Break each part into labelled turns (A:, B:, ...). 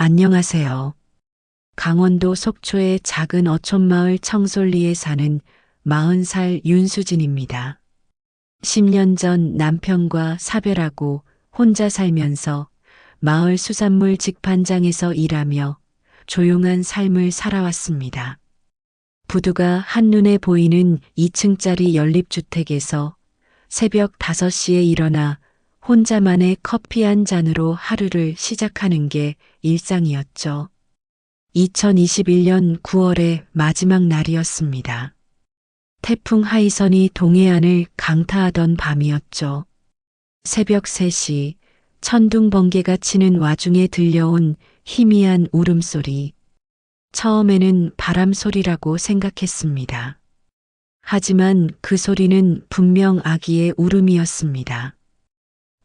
A: 안녕하세요. 강원도 속초의 작은 어촌마을 청솔리에 사는 40살 윤수진입니다. 10년 전 남편과 사별하고 혼자 살면서 마을 수산물 직판장에서 일하며 조용한 삶을 살아왔습니다. 부두가 한눈에 보이는 2층짜리 연립주택에서 새벽 5시에 일어나 혼자만의 커피 한 잔으로 하루를 시작하는 게 일상이었죠. 2021년 9월의 마지막 날이었습니다. 태풍 하이선이 동해안을 강타하던 밤이었죠. 새벽 3시 천둥 번개가 치는 와중에 들려온 희미한 울음소리. 처음에는 바람 소리라고 생각했습니다. 하지만 그 소리는 분명 아기의 울음이었습니다.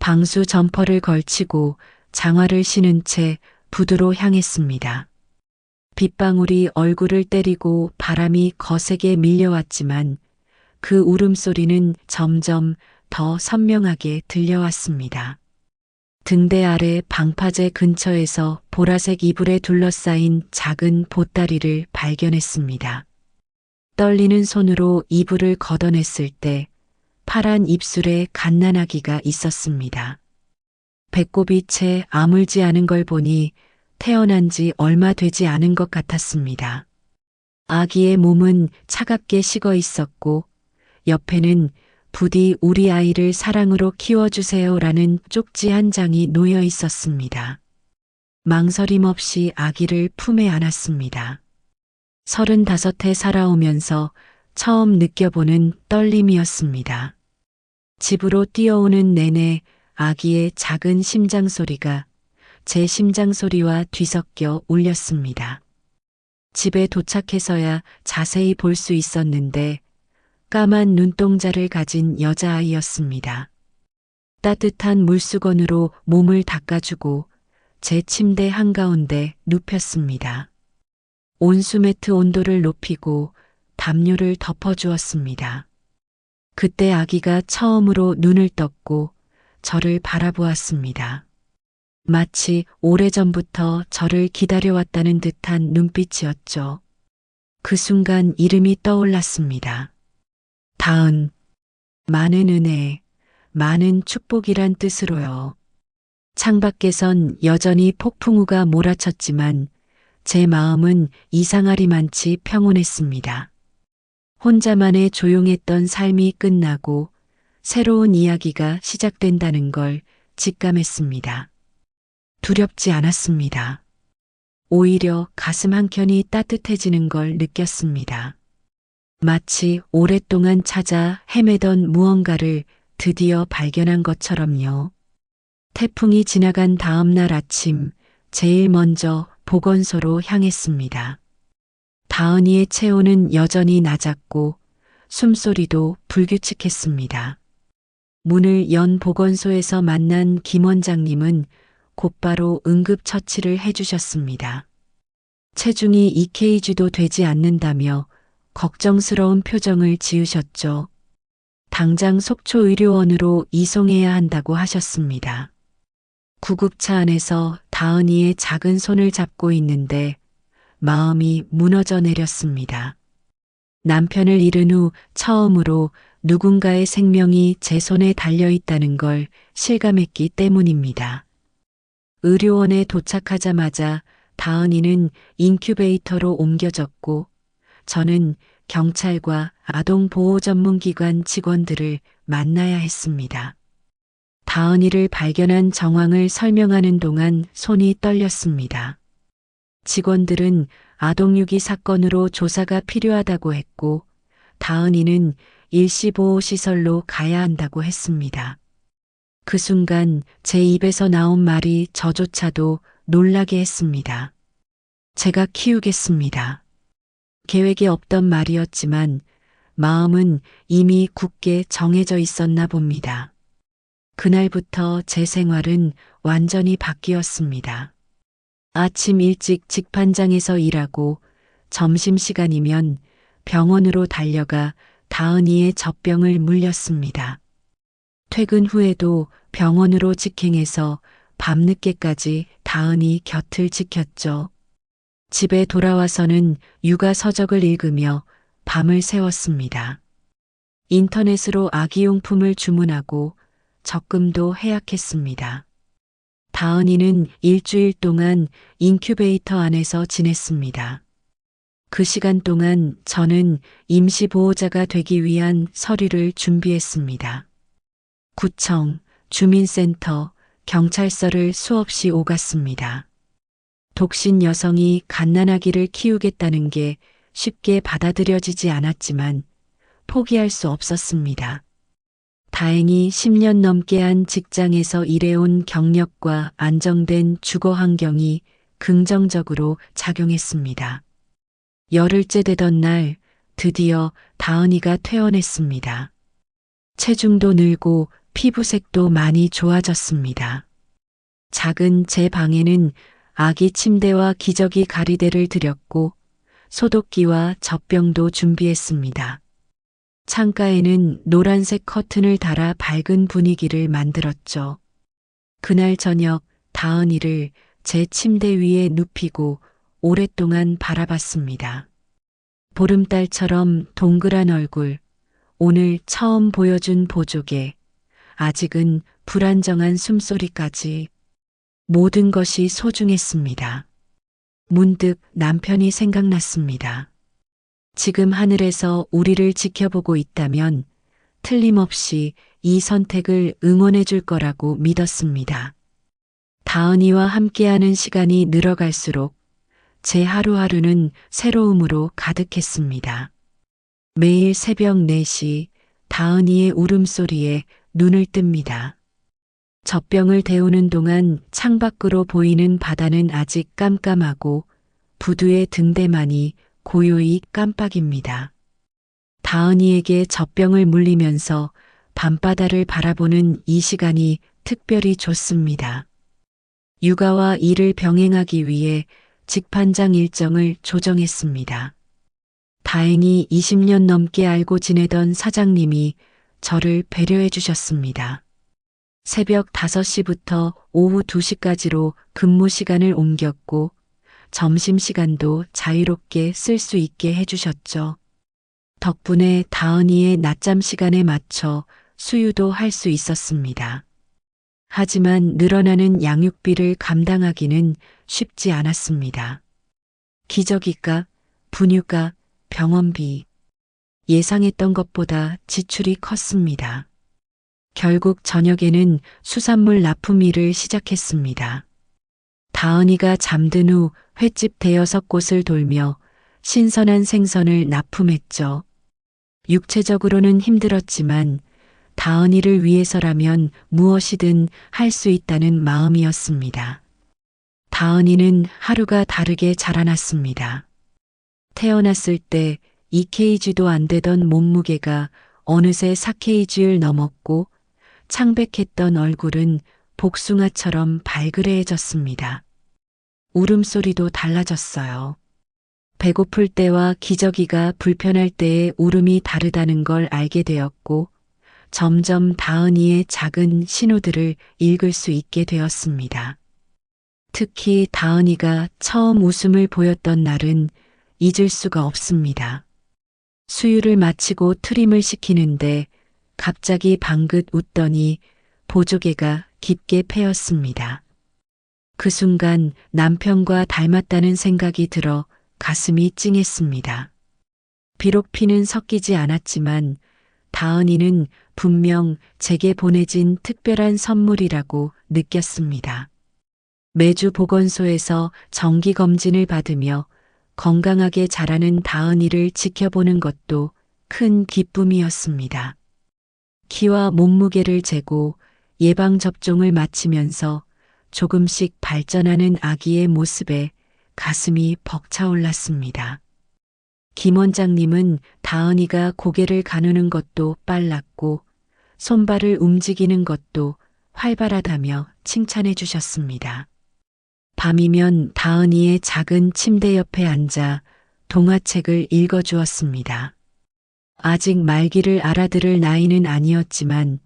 A: 방수 점퍼를 걸치고 장화를 신은 채 부두로 향했습니다. 빗방울이 얼굴을 때리고 바람이 거세게 밀려왔지만 그 울음소리는 점점 더 선명하게 들려왔습니다. 등대 아래 방파제 근처에서 보라색 이불에 둘러싸인 작은 보따리를 발견했습니다. 떨리는 손으로 이불을 걷어냈을 때 파란 입술에 갓난아기가 있었습니다. 배꼽이 채 아물지 않은 걸 보니 태어난 지 얼마 되지 않은 것 같았습니다. 아기의 몸은 차갑게 식어 있었고 옆에는 부디 우리 아이를 사랑으로 키워주세요라는 쪽지 한 장이 놓여 있었습니다. 망설임 없이 아기를 품에 안았습니다. 35해 살아오면서 처음 느껴보는 떨림이었습니다. 집으로 뛰어오는 내내 아기의 작은 심장 소리가 제 심장 소리와 뒤섞여 울렸습니다. 집에 도착해서야 자세히 볼 수 있었는데 까만 눈동자를 가진 여자아이였습니다. 따뜻한 물수건으로 몸을 닦아주고 제 침대 한가운데 눕혔습니다. 온수매트 온도를 높이고 담요를 덮어주었습니다. 그때 아기가 처음으로 눈을 떴고 저를 바라보았습니다. 마치 오래전부터 저를 기다려왔다는 듯한 눈빛이었죠. 그 순간 이름이 떠올랐습니다. 다은, 많은 은혜, 많은 축복이란 뜻으로요. 창밖에선 여전히 폭풍우가 몰아쳤지만 제 마음은 이상하리만치 평온했습니다. 혼자만의 조용했던 삶이 끝나고 새로운 이야기가 시작된다는 걸 직감했습니다. 두렵지 않았습니다. 오히려 가슴 한켠이 따뜻해지는 걸 느꼈습니다. 마치 오랫동안 찾아 헤매던 무언가를 드디어 발견한 것처럼요. 태풍이 지나간 다음 날 아침, 제일 먼저 보건소로 향했습니다. 다은이의 체온은 여전히 낮았고 숨소리도 불규칙했습니다. 문을 연 보건소에서 만난 김 원장님은 곧바로 응급처치를 해주셨습니다. 체중이 EKG도 되지 않는다며 걱정스러운 표정을 지으셨죠. 당장 속초의료원으로 이송해야 한다고 하셨습니다. 구급차 안에서 다은이의 작은 손을 잡고 있는데 마음이 무너져 내렸습니다. 남편을 잃은 후 처음으로 누군가의 생명이 제 손에 달려있다는 걸 실감했기 때문입니다. 의료원에 도착하자마자 다은이는 인큐베이터로 옮겨졌고 저는 경찰과 아동보호전문기관 직원들을 만나야 했습니다. 다은이를 발견한 정황을 설명하는 동안 손이 떨렸습니다. 직원들은 아동유기 사건으로 조사가 필요하다고 했고 다은이는 일시보호시설로 가야 한다고 했습니다. 그 순간 제 입에서 나온 말이 저조차도 놀라게 했습니다. 제가 키우겠습니다. 계획에 없던 말이었지만 마음은 이미 굳게 정해져 있었나 봅니다. 그날부터 제 생활은 완전히 바뀌었습니다. 아침 일찍 직판장에서 일하고 점심시간이면 병원으로 달려가 다은이의 젖병을 물렸습니다. 퇴근 후에도 병원으로 직행해서 밤늦게까지 다은이 곁을 지켰죠. 집에 돌아와서는 육아 서적을 읽으며 밤을 새웠습니다. 인터넷으로 아기용품을 주문하고 적금도 해약했습니다. 다은이는 일주일 동안 인큐베이터 안에서 지냈습니다. 그 시간 동안 저는 임시보호자가 되기 위한 서류를 준비했습니다. 구청, 주민센터, 경찰서를 수없이 오갔습니다. 독신 여성이 갓난아기를 키우겠다는 게 쉽게 받아들여지지 않았지만 포기할 수 없었습니다. 다행히 10년 넘게 한 직장에서 일해온 경력과 안정된 주거 환경이 긍정적으로 작용했습니다. 열흘째 되던 날 드디어 다은이가 퇴원했습니다. 체중도 늘고 피부색도 많이 좋아졌습니다. 작은 제 방에는 아기 침대와 기저귀 가리대를 들였고 소독기와 젖병도 준비했습니다. 창가에는 노란색 커튼을 달아 밝은 분위기를 만들었죠. 그날 저녁 다은이를 제 침대 위에 눕히고 오랫동안 바라봤습니다. 보름달처럼 동그란 얼굴, 오늘 처음 보여준 보조개, 아직은 불안정한 숨소리까지 모든 것이 소중했습니다. 문득 남편이 생각났습니다. 지금 하늘에서 우리를 지켜보고 있다면 틀림없이 이 선택을 응원해 줄 거라고 믿었습니다. 다은이와 함께하는 시간이 늘어갈수록 제 하루하루는 새로움으로 가득했습니다. 매일 새벽 4시 다은이의 울음소리에 눈을 뜹니다. 젖병을 데우는 동안 창밖으로 보이는 바다는 아직 깜깜하고 부두의 등대만이 고요히 깜빡입니다. 다은이에게 젖병을 물리면서 밤바다를 바라보는 이 시간이 특별히 좋습니다. 육아와 일을 병행하기 위해 직판장 일정을 조정했습니다. 다행히 20년 넘게 알고 지내던 사장님이 저를 배려해 주셨습니다. 새벽 5시부터 오후 2시까지로 근무 시간을 옮겼고 점심시간도 자유롭게 쓸 수 있게 해주셨죠. 덕분에 다은이의 낮잠 시간에 맞춰 수유도 할 수 있었습니다. 하지만 늘어나는 양육비를 감당하기는 쉽지 않았습니다. 기저귀값, 분유값, 병원비. 예상했던 것보다 지출이 컸습니다. 결국 저녁에는 수산물 납품 일을 시작했습니다. 다은이가 잠든 후 횟집 대여섯 곳을 돌며 신선한 생선을 납품했죠. 육체적으로는 힘들었지만 다은이를 위해서라면 무엇이든 할 수 있다는 마음이었습니다. 다은이는 하루가 다르게 자라났습니다. 태어났을 때 2kg도 안 되던 몸무게가 어느새 4kg를 넘었고 창백했던 얼굴은 복숭아처럼 발그레해졌습니다. 울음소리도 달라졌어요. 배고플 때와 기저귀가 불편할 때의 울음이 다르다는 걸 알게 되었고 점점 다은이의 작은 신호들을 읽을 수 있게 되었습니다. 특히 다은이가 처음 웃음을 보였던 날은 잊을 수가 없습니다. 수유를 마치고 트림을 시키는데 갑자기 방긋 웃더니 보조개가 깊게 패였습니다. 그 순간 남편과 닮았다는 생각이 들어 가슴이 찡했습니다. 비록 피는 섞이지 않았지만 다은이는 분명 제게 보내진 특별한 선물이라고 느꼈습니다. 매주 보건소에서 정기검진을 받으며 건강하게 자라는 다은이를 지켜보는 것도 큰 기쁨이었습니다. 키와 몸무게를 재고 예방접종을 마치면서 조금씩 발전하는 아기의 모습에 가슴이 벅차올랐습니다. 김 원장님은 다은이가 고개를 가누는 것도 빨랐고 손발을 움직이는 것도 활발하다며 칭찬해 주셨습니다. 밤이면 다은이의 작은 침대 옆에 앉아 동화책을 읽어주었습니다. 아직 말귀를 알아들을 나이는 아니었지만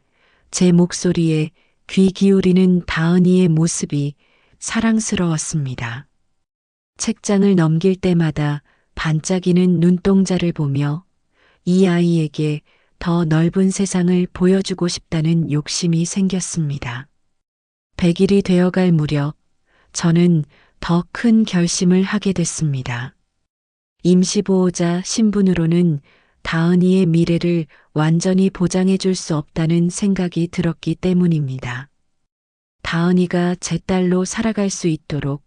A: 제 목소리에 귀 기울이는 다은이의 모습이 사랑스러웠습니다. 책장을 넘길 때마다 반짝이는 눈동자를 보며 이 아이에게 더 넓은 세상을 보여주고 싶다는 욕심이 생겼습니다. 100일이 되어갈 무렵 저는 더 큰 결심을 하게 됐습니다. 임시보호자 신분으로는 다은이의 미래를 완전히 보장해 줄 수 없다는 생각이 들었기 때문입니다. 다은이가 제 딸로 살아갈 수 있도록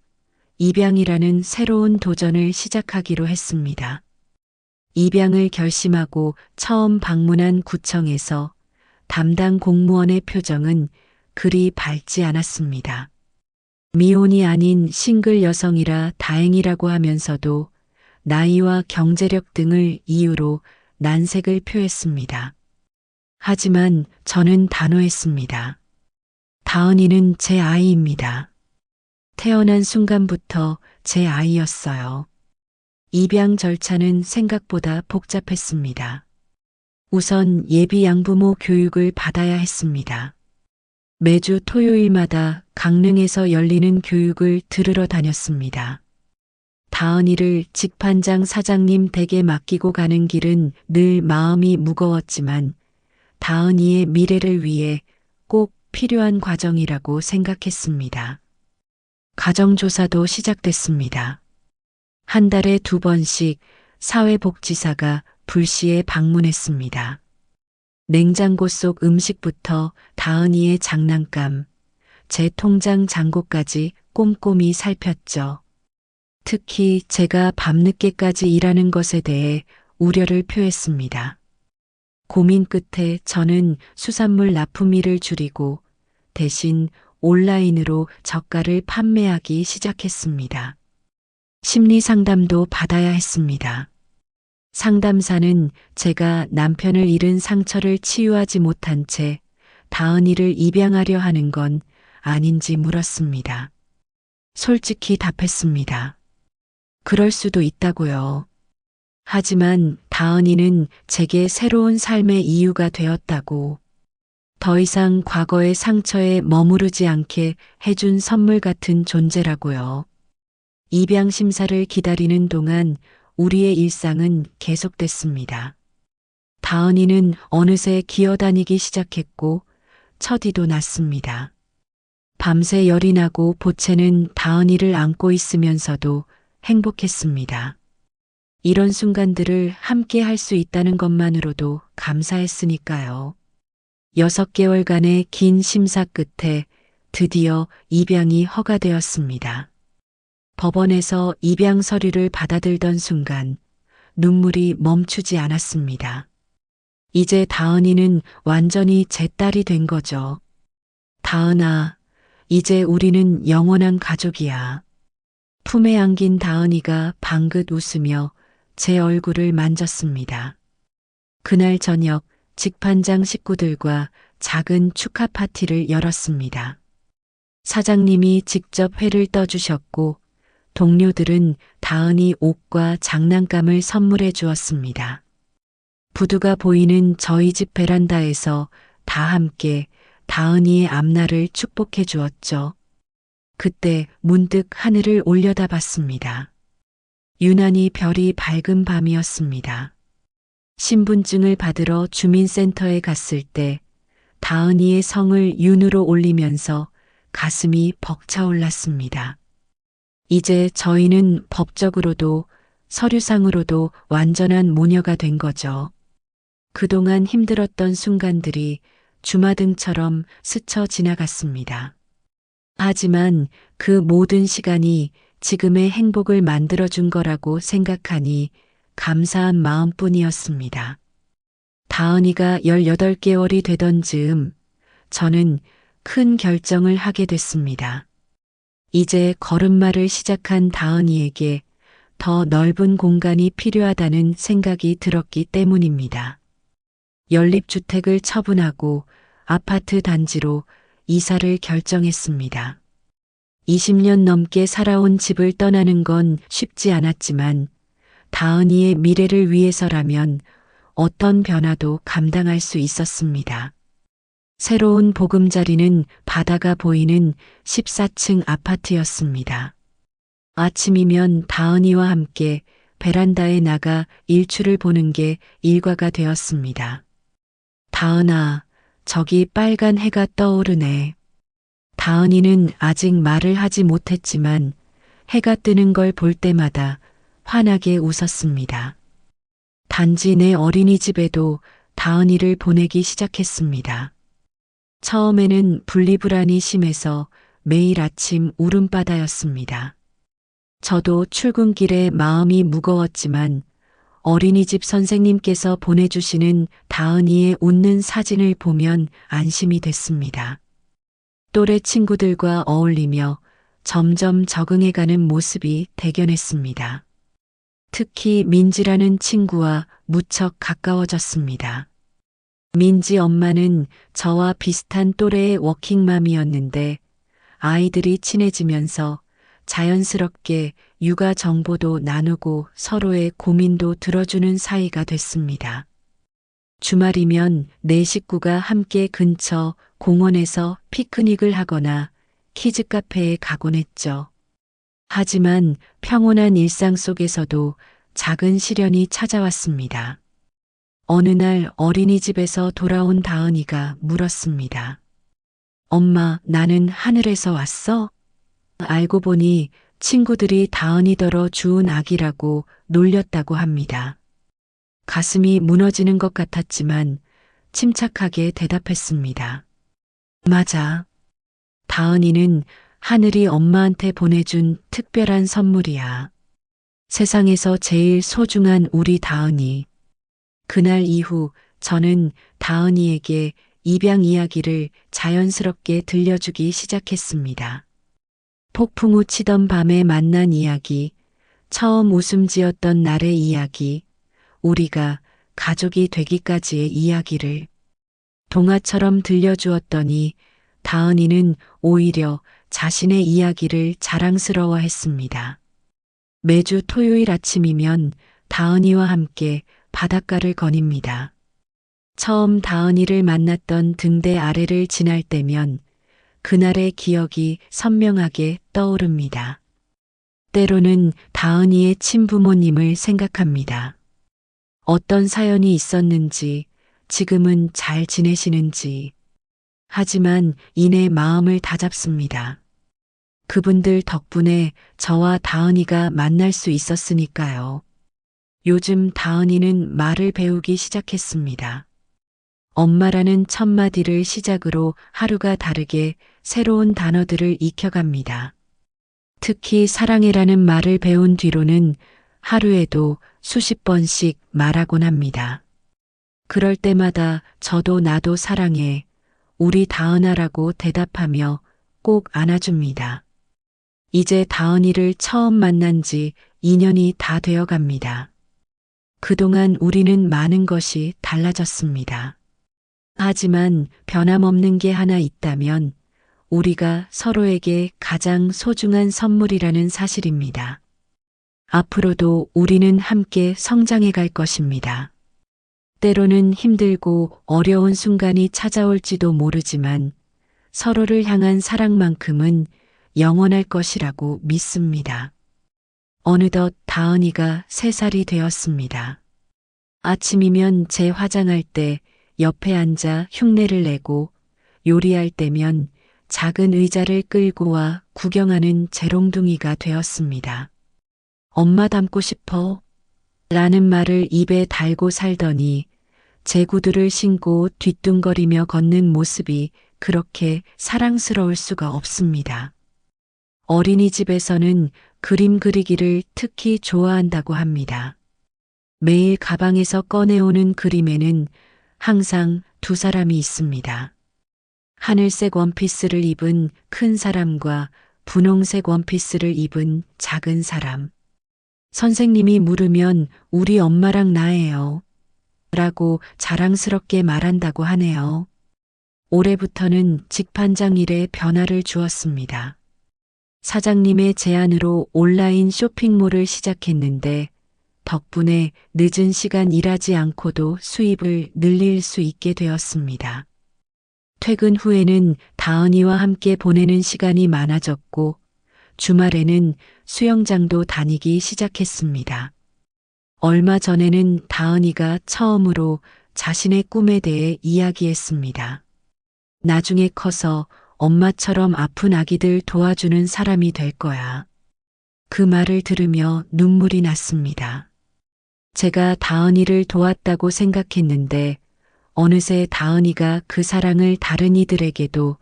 A: 입양이라는 새로운 도전을 시작하기로 했습니다. 입양을 결심하고 처음 방문한 구청에서 담당 공무원의 표정은 그리 밝지 않았습니다. 미혼이 아닌 싱글 여성이라 다행이라고 하면서도 나이와 경제력 등을 이유로 난색을 표했습니다. 하지만 저는 단호했습니다. 다은이는 제 아이입니다. 태어난 순간부터 제 아이였어요. 입양 절차는 생각보다 복잡했습니다. 우선 예비 양부모 교육을 받아야 했습니다. 매주 토요일마다 강릉에서 열리는 교육을 들으러 다녔습니다. 다은이를 직판장 사장님 댁에 맡기고 가는 길은 늘 마음이 무거웠지만 다은이의 미래를 위해 꼭 필요한 과정이라고 생각했습니다. 가정조사도 시작됐습니다. 한 달에 2번씩 사회복지사가 불시에 방문했습니다. 냉장고 속 음식부터 다은이의 장난감, 제 통장 잔고까지 꼼꼼히 살폈죠. 특히 제가 밤늦게까지 일하는 것에 대해 우려를 표했습니다. 고민 끝에 저는 수산물 납품일을 줄이고 대신 온라인으로 젓갈을 판매하기 시작했습니다. 심리 상담도 받아야 했습니다. 상담사는 제가 남편을 잃은 상처를 치유하지 못한 채 다은이를 입양하려 하는 건 아닌지 물었습니다. 솔직히 답했습니다. 그럴 수도 있다고요. 하지만 다은이는 제게 새로운 삶의 이유가 되었다고. 더 이상 과거의 상처에 머무르지 않게 해준 선물 같은 존재라고요. 입양 심사를 기다리는 동안 우리의 일상은 계속됐습니다. 다은이는 어느새 기어다니기 시작했고 첫이도 났습니다. 밤새 열이 나고 보채는 다은이를 안고 있으면서도 행복했습니다. 이런 순간들을 함께 할 수 있다는 것만으로도 감사했으니까요. 6개월간의 긴 심사 끝에 드디어 입양이 허가되었습니다. 법원에서 입양 서류를 받아들던 순간 눈물이 멈추지 않았습니다. 이제 다은이는 완전히 제 딸이 된 거죠. 다은아, 이제 우리는 영원한 가족이야. 품에 안긴 다은이가 방긋 웃으며 제 얼굴을 만졌습니다. 그날 저녁 직판장 식구들과 작은 축하 파티를 열었습니다. 사장님이 직접 회를 떠주셨고 동료들은 다은이 옷과 장난감을 선물해 주었습니다. 부두가 보이는 저희 집 베란다에서 다 함께 다은이의 앞날을 축복해 주었죠. 그때 문득 하늘을 올려다봤습니다. 유난히 별이 밝은 밤이었습니다. 신분증을 받으러 주민센터에 갔을 때 다은이의 성을 윤으로 올리면서 가슴이 벅차올랐습니다. 이제 저희는 법적으로도 서류상으로도 완전한 모녀가 된 거죠. 그동안 힘들었던 순간들이 주마등처럼 스쳐 지나갔습니다. 하지만 그 모든 시간이 지금의 행복을 만들어준 거라고 생각하니 감사한 마음뿐이었습니다. 다은이가 18개월이 되던 즈음 저는 큰 결정을 하게 됐습니다. 이제 걸음마를 시작한 다은이에게 더 넓은 공간이 필요하다는 생각이 들었기 때문입니다. 연립주택을 처분하고 아파트 단지로 이사를 결정했습니다. 20년 넘게 살아온 집을 떠나는 건 쉽지 않았지만 다은이의 미래를 위해서라면 어떤 변화도 감당할 수 있었습니다. 새로운 보금자리는 바다가 보이는 14층 아파트였습니다. 아침이면 다은이와 함께 베란다에 나가 일출을 보는 게 일과가 되었습니다. 다은아, 저기 빨간 해가 떠오르네. 다은이는 아직 말을 하지 못했지만 해가 뜨는 걸 볼 때마다 환하게 웃었습니다. 단지 내 어린이집에도 다은이를 보내기 시작했습니다. 처음에는 분리불안이 심해서 매일 아침 울음바다였습니다. 저도 출근길에 마음이 무거웠지만 어린이집 선생님께서 보내주시는 다은이의 웃는 사진을 보면 안심이 됐습니다. 또래 친구들과 어울리며 점점 적응해가는 모습이 대견했습니다. 특히 민지라는 친구와 무척 가까워졌습니다. 민지 엄마는 저와 비슷한 또래의 워킹맘이었는데 아이들이 친해지면서 자연스럽게 육아 정보도 나누고 서로의 고민도 들어주는 사이가 됐습니다. 주말이면 네 식구가 함께 근처 공원에서 피크닉을 하거나 키즈 카페에 가곤 했죠. 하지만 평온한 일상 속에서도 작은 시련이 찾아왔습니다. 어느 날 어린이집에서 돌아온 다은이가 물었습니다. 엄마, 나는 하늘에서 왔어? 알고 보니 친구들이 다은이더러 주운 아기라고 놀렸다고 합니다. 가슴이 무너지는 것 같았지만 침착하게 대답했습니다. 맞아. 다은이는 하늘이 엄마한테 보내준 특별한 선물이야. 세상에서 제일 소중한 우리 다은이. 그날 이후 저는 다은이에게 입양 이야기를 자연스럽게 들려주기 시작했습니다. 폭풍우 치던 밤에 만난 이야기, 처음 웃음 지었던 날의 이야기, 우리가 가족이 되기까지의 이야기를 동화처럼 들려주었더니 다은이는 오히려 자신의 이야기를 자랑스러워했습니다. 매주 토요일 아침이면 다은이와 함께 바닷가를 거닙니다. 처음 다은이를 만났던 등대 아래를 지날 때면 그날의 기억이 선명하게 떠오릅니다. 때로는 다은이의 친부모님을 생각합니다. 어떤 사연이 있었는지, 지금은 잘 지내시는지. 하지만 이내 마음을 다잡습니다. 그분들 덕분에 저와 다은이가 만날 수 있었으니까요. 요즘 다은이는 말을 배우기 시작했습니다. 엄마라는 첫 마디를 시작으로 하루가 다르게 새로운 단어들을 익혀갑니다. 특히 사랑해라는 말을 배운 뒤로는 하루에도 수십 번씩 말하곤 합니다. 그럴 때마다 저도 나도 사랑해, 우리 다은아라고 대답하며 꼭 안아줍니다. 이제 다은이를 처음 만난 지 2년이 다 되어 갑니다. 그동안 우리는 많은 것이 달라졌습니다. 하지만 변함없는 게 하나 있다면 우리가 서로에게 가장 소중한 선물이라는 사실입니다. 앞으로도 우리는 함께 성장해 갈 것입니다. 때로는 힘들고 어려운 순간이 찾아올지도 모르지만 서로를 향한 사랑만큼은 영원할 것이라고 믿습니다. 어느덧 다은이가 3살이 되었습니다. 아침이면 제 화장할 때 옆에 앉아 흉내를 내고 요리할 때면 작은 의자를 끌고 와 구경하는 재롱둥이가 되었습니다. 엄마 닮고 싶어? 라는 말을 입에 달고 살더니 제 구두를 신고 뒤뚱거리며 걷는 모습이 그렇게 사랑스러울 수가 없습니다. 어린이집에서는 그림 그리기를 특히 좋아한다고 합니다. 매일 가방에서 꺼내오는 그림에는 항상 2사람이 있습니다. 하늘색 원피스를 입은 큰 사람과 분홍색 원피스를 입은 작은 사람. 선생님이 물으면 우리 엄마랑 나예요. 라고 자랑스럽게 말한다고 하네요. 올해부터는 직판장 일에 변화를 주었습니다. 사장님의 제안으로 온라인 쇼핑몰을 시작했는데 덕분에 늦은 시간 일하지 않고도 수입을 늘릴 수 있게 되었습니다. 퇴근 후에는 다은이와 함께 보내는 시간이 많아졌고 주말에는 수영장도 다니기 시작했습니다. 얼마 전에는 다은이가 처음으로 자신의 꿈에 대해 이야기했습니다. 나중에 커서 엄마처럼 아픈 아기들 도와주는 사람이 될 거야. 그 말을 들으며 눈물이 났습니다. 제가 다은이를 도왔다고 생각했는데 어느새 다은이가 그 사랑을 다른 이들에게도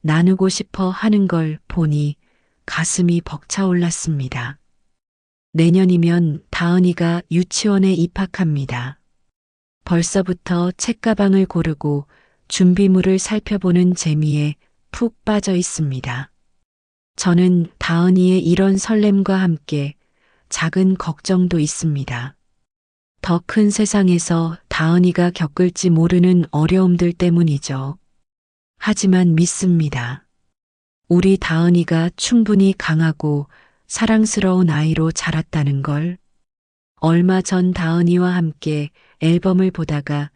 A: 나누고 싶어 하는 걸 보니 가슴이 벅차올랐습니다. 내년이면 다은이가 유치원에 입학합니다. 벌써부터 책가방을 고르고 준비물을 살펴보는 재미에 푹 빠져 있습니다. 저는 다은이의 이런 설렘과 함께 작은 걱정도 있습니다. 더 큰 세상에서 다은이가 겪을지 모르는 어려움들 때문이죠. 하지만 믿습니다. 우리 다은이가 충분히 강하고 사랑스러운 아이로 자랐다는 걸. 얼마 전 다은이와 함께 앨범을 보다가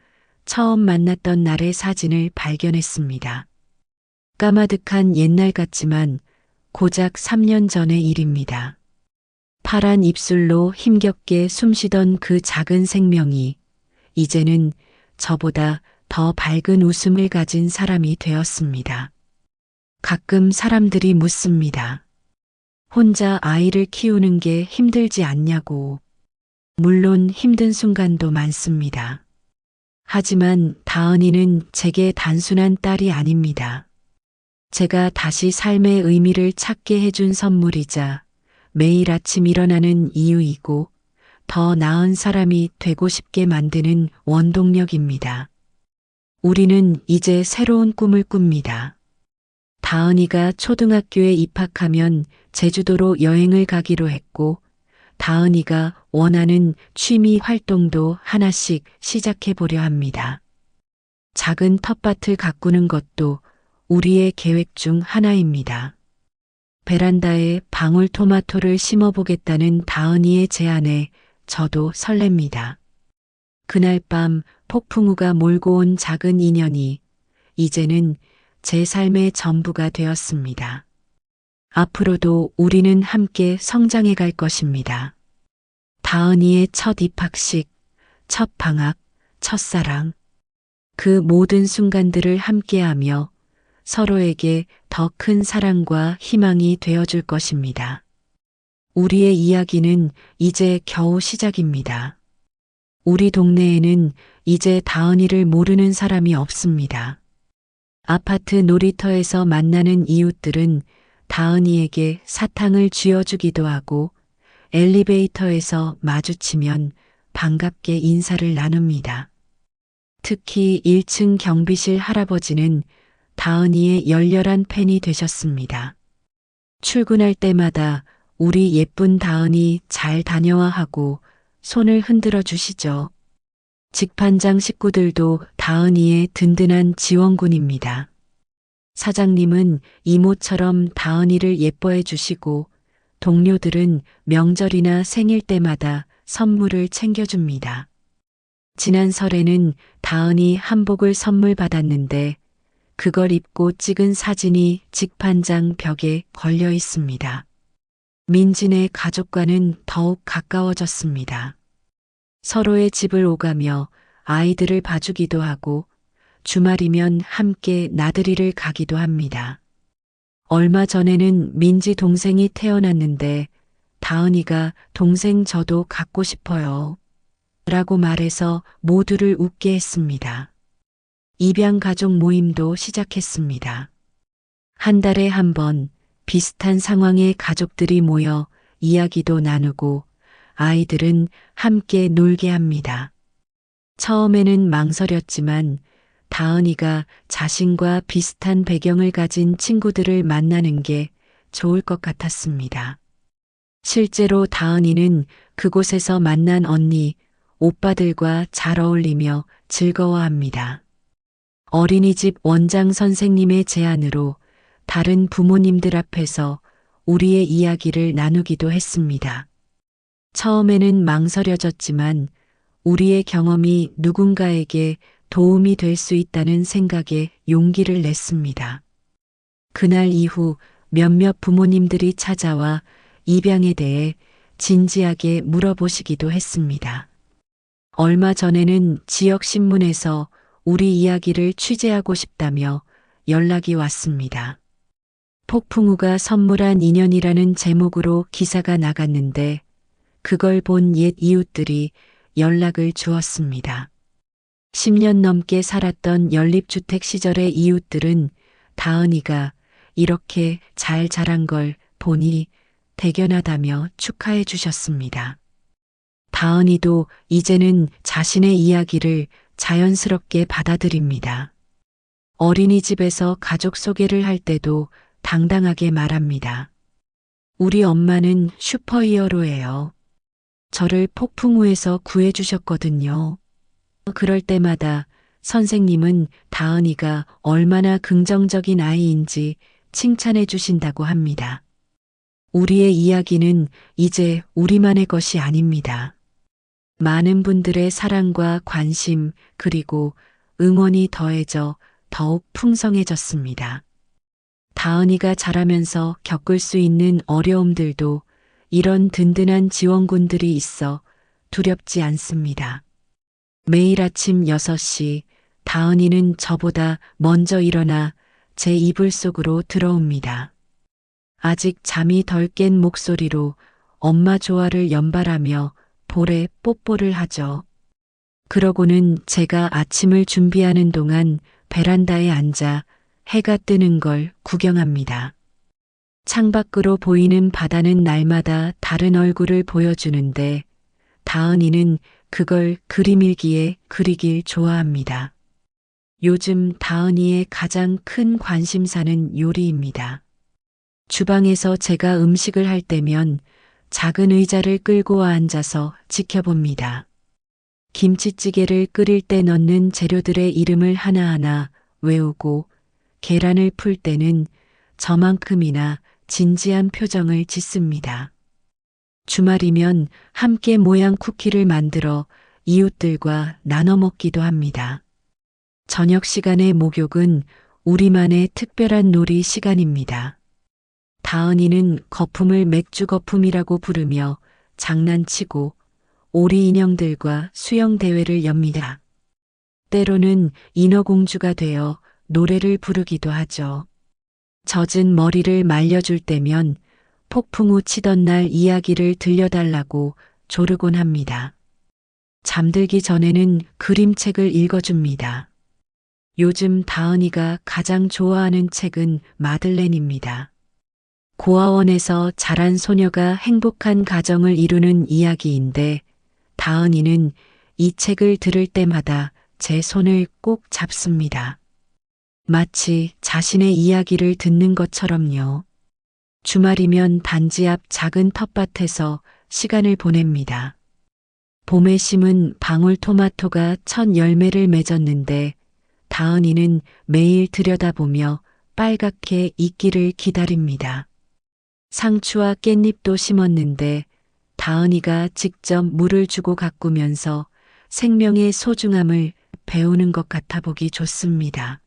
A: 처음 만났던 날의 사진을 발견했습니다. 까마득한 옛날 같지만 고작 3년 전의 일입니다. 파란 입술로 힘겹게 숨쉬던 그 작은 생명이 이제는 저보다 더 밝은 웃음을 가진 사람이 되었습니다. 가끔 사람들이 묻습니다. 혼자 아이를 키우는 게 힘들지 않냐고. 물론 힘든 순간도 많습니다. 하지만 다은이는 제게 단순한 딸이 아닙니다. 제가 다시 삶의 의미를 찾게 해준 선물이자 매일 아침 일어나는 이유이고 더 나은 사람이 되고 싶게 만드는 원동력입니다. 우리는 이제 새로운 꿈을 꿉니다. 다은이가 초등학교에 입학하면 제주도로 여행을 가기로 했고 다은이가 원하는 취미 활동도 하나씩 시작해 보려 합니다. 작은 텃밭을 가꾸는 것도 우리의 계획 중 하나입니다. 베란다에 방울토마토를 심어보겠다는 다은이의 제안에 저도 설렙니다. 그날 밤 폭풍우가 몰고 온 작은 인연이 이제는 제 삶의 전부가 되었습니다. 앞으로도 우리는 함께 성장해 갈 것입니다. 다은이의 첫 입학식, 첫 방학, 첫사랑. 그 모든 순간들을 함께하며 서로에게 더 큰 사랑과 희망이 되어줄 것입니다. 우리의 이야기는 이제 겨우 시작입니다. 우리 동네에는 이제 다은이를 모르는 사람이 없습니다. 아파트 놀이터에서 만나는 이웃들은 다은이에게 사탕을 쥐어주기도 하고 엘리베이터에서 마주치면 반갑게 인사를 나눕니다. 특히 1층 경비실 할아버지는 다은이의 열렬한 팬이 되셨습니다. 출근할 때마다 우리 예쁜 다은이 잘 다녀와 하고 손을 흔들어 주시죠. 직판장 식구들도 다은이의 든든한 지원군입니다. 사장님은 이모처럼 다은이를 예뻐해 주시고 동료들은 명절이나 생일 때마다 선물을 챙겨줍니다. 지난 설에는 다은이 한복을 선물 받았는데 그걸 입고 찍은 사진이 직판장 벽에 걸려 있습니다. 민진의 가족과는 더욱 가까워졌습니다. 서로의 집을 오가며 아이들을 봐주기도 하고 주말이면 함께 나들이를 가기도 합니다. 얼마 전에는 민지 동생이 태어났는데 다은이가 동생 저도 갖고 싶어요. 라고 말해서 모두를 웃게 했습니다. 입양 가족 모임도 시작했습니다. 한 달에 한 번 비슷한 상황의 가족들이 모여 이야기도 나누고 아이들은 함께 놀게 합니다. 처음에는 망설였지만 다은이가 자신과 비슷한 배경을 가진 친구들을 만나는 게 좋을 것 같았습니다. 실제로 다은이는 그곳에서 만난 언니, 오빠들과 잘 어울리며 즐거워합니다. 어린이집 원장 선생님의 제안으로 다른 부모님들 앞에서 우리의 이야기를 나누기도 했습니다. 처음에는 망설여졌지만 우리의 경험이 누군가에게 도움이 될 수 있다는 생각에 용기를 냈습니다. 그날 이후 몇몇 부모님들이 찾아와 입양에 대해 진지하게 물어보시기도 했습니다. 얼마 전에는 지역 신문에서 우리 이야기를 취재하고 싶다며 연락이 왔습니다. 폭풍우가 선물한 인연이라는 제목으로 기사가 나갔는데 그걸 본 옛 이웃들이 연락을 주었습니다. 10년 넘게 살았던 연립주택 시절의 이웃들은 다은이가 이렇게 잘 자란 걸 보니 대견하다며 축하해 주셨습니다. 다은이도 이제는 자신의 이야기를 자연스럽게 받아들입니다. 어린이집에서 가족 소개를 할 때도 당당하게 말합니다. 우리 엄마는 슈퍼히어로예요. 저를 폭풍우에서 구해주셨거든요. 그럴 때마다 선생님은 다은이가 얼마나 긍정적인 아이인지 칭찬해 주신다고 합니다. 우리의 이야기는 이제 우리만의 것이 아닙니다. 많은 분들의 사랑과 관심 그리고 응원이 더해져 더욱 풍성해졌습니다. 다은이가 자라면서 겪을 수 있는 어려움들도 이런 든든한 지원군들이 있어 두렵지 않습니다. 매일 아침 6시 다은이는 저보다 먼저 일어나 제 이불 속으로 들어옵니다. 아직 잠이 덜 깬 목소리로 엄마 좋아를 연발하며 볼에 뽀뽀를 하죠. 그러고는 제가 아침을 준비하는 동안 베란다에 앉아 해가 뜨는 걸 구경합니다. 창밖으로 보이는 바다는 날마다 다른 얼굴을 보여주는데 다은이는 그걸 그림일기에 그리길 좋아합니다. 요즘 다은이의 가장 큰 관심사는 요리입니다. 주방에서 제가 음식을 할 때면 작은 의자를 끌고 앉아서 지켜봅니다. 김치찌개를 끓일 때 넣는 재료들의 이름을 하나하나 외우고 계란을 풀 때는 저만큼이나 진지한 표정을 짓습니다. 주말이면 함께 모양 쿠키를 만들어 이웃들과 나눠 먹기도 합니다. 저녁 시간의 목욕은 우리만의 특별한 놀이 시간입니다. 다은이는 거품을 맥주 거품이라고 부르며 장난치고 오리 인형들과 수영 대회를 엽니다. 때로는 인어공주가 되어 노래를 부르기도 하죠. 젖은 머리를 말려줄 때면 폭풍우 치던 날 이야기를 들려달라고 조르곤 합니다. 잠들기 전에는 그림책을 읽어줍니다. 요즘 다은이가 가장 좋아하는 책은 마들렌입니다. 고아원에서 자란 소녀가 행복한 가정을 이루는 이야기인데 다은이는 이 책을 들을 때마다 제 손을 꼭 잡습니다. 마치 자신의 이야기를 듣는 것처럼요. 주말이면 단지 앞 작은 텃밭에서 시간을 보냅니다. 봄에 심은 방울토마토가 첫 열매를 맺었는데 다은이는 매일 들여다보며 빨갛게 익기를 기다립니다. 상추와 깻잎도 심었는데 다은이가 직접 물을 주고 가꾸면서 생명의 소중함을 배우는 것 같아 보기 좋습니다.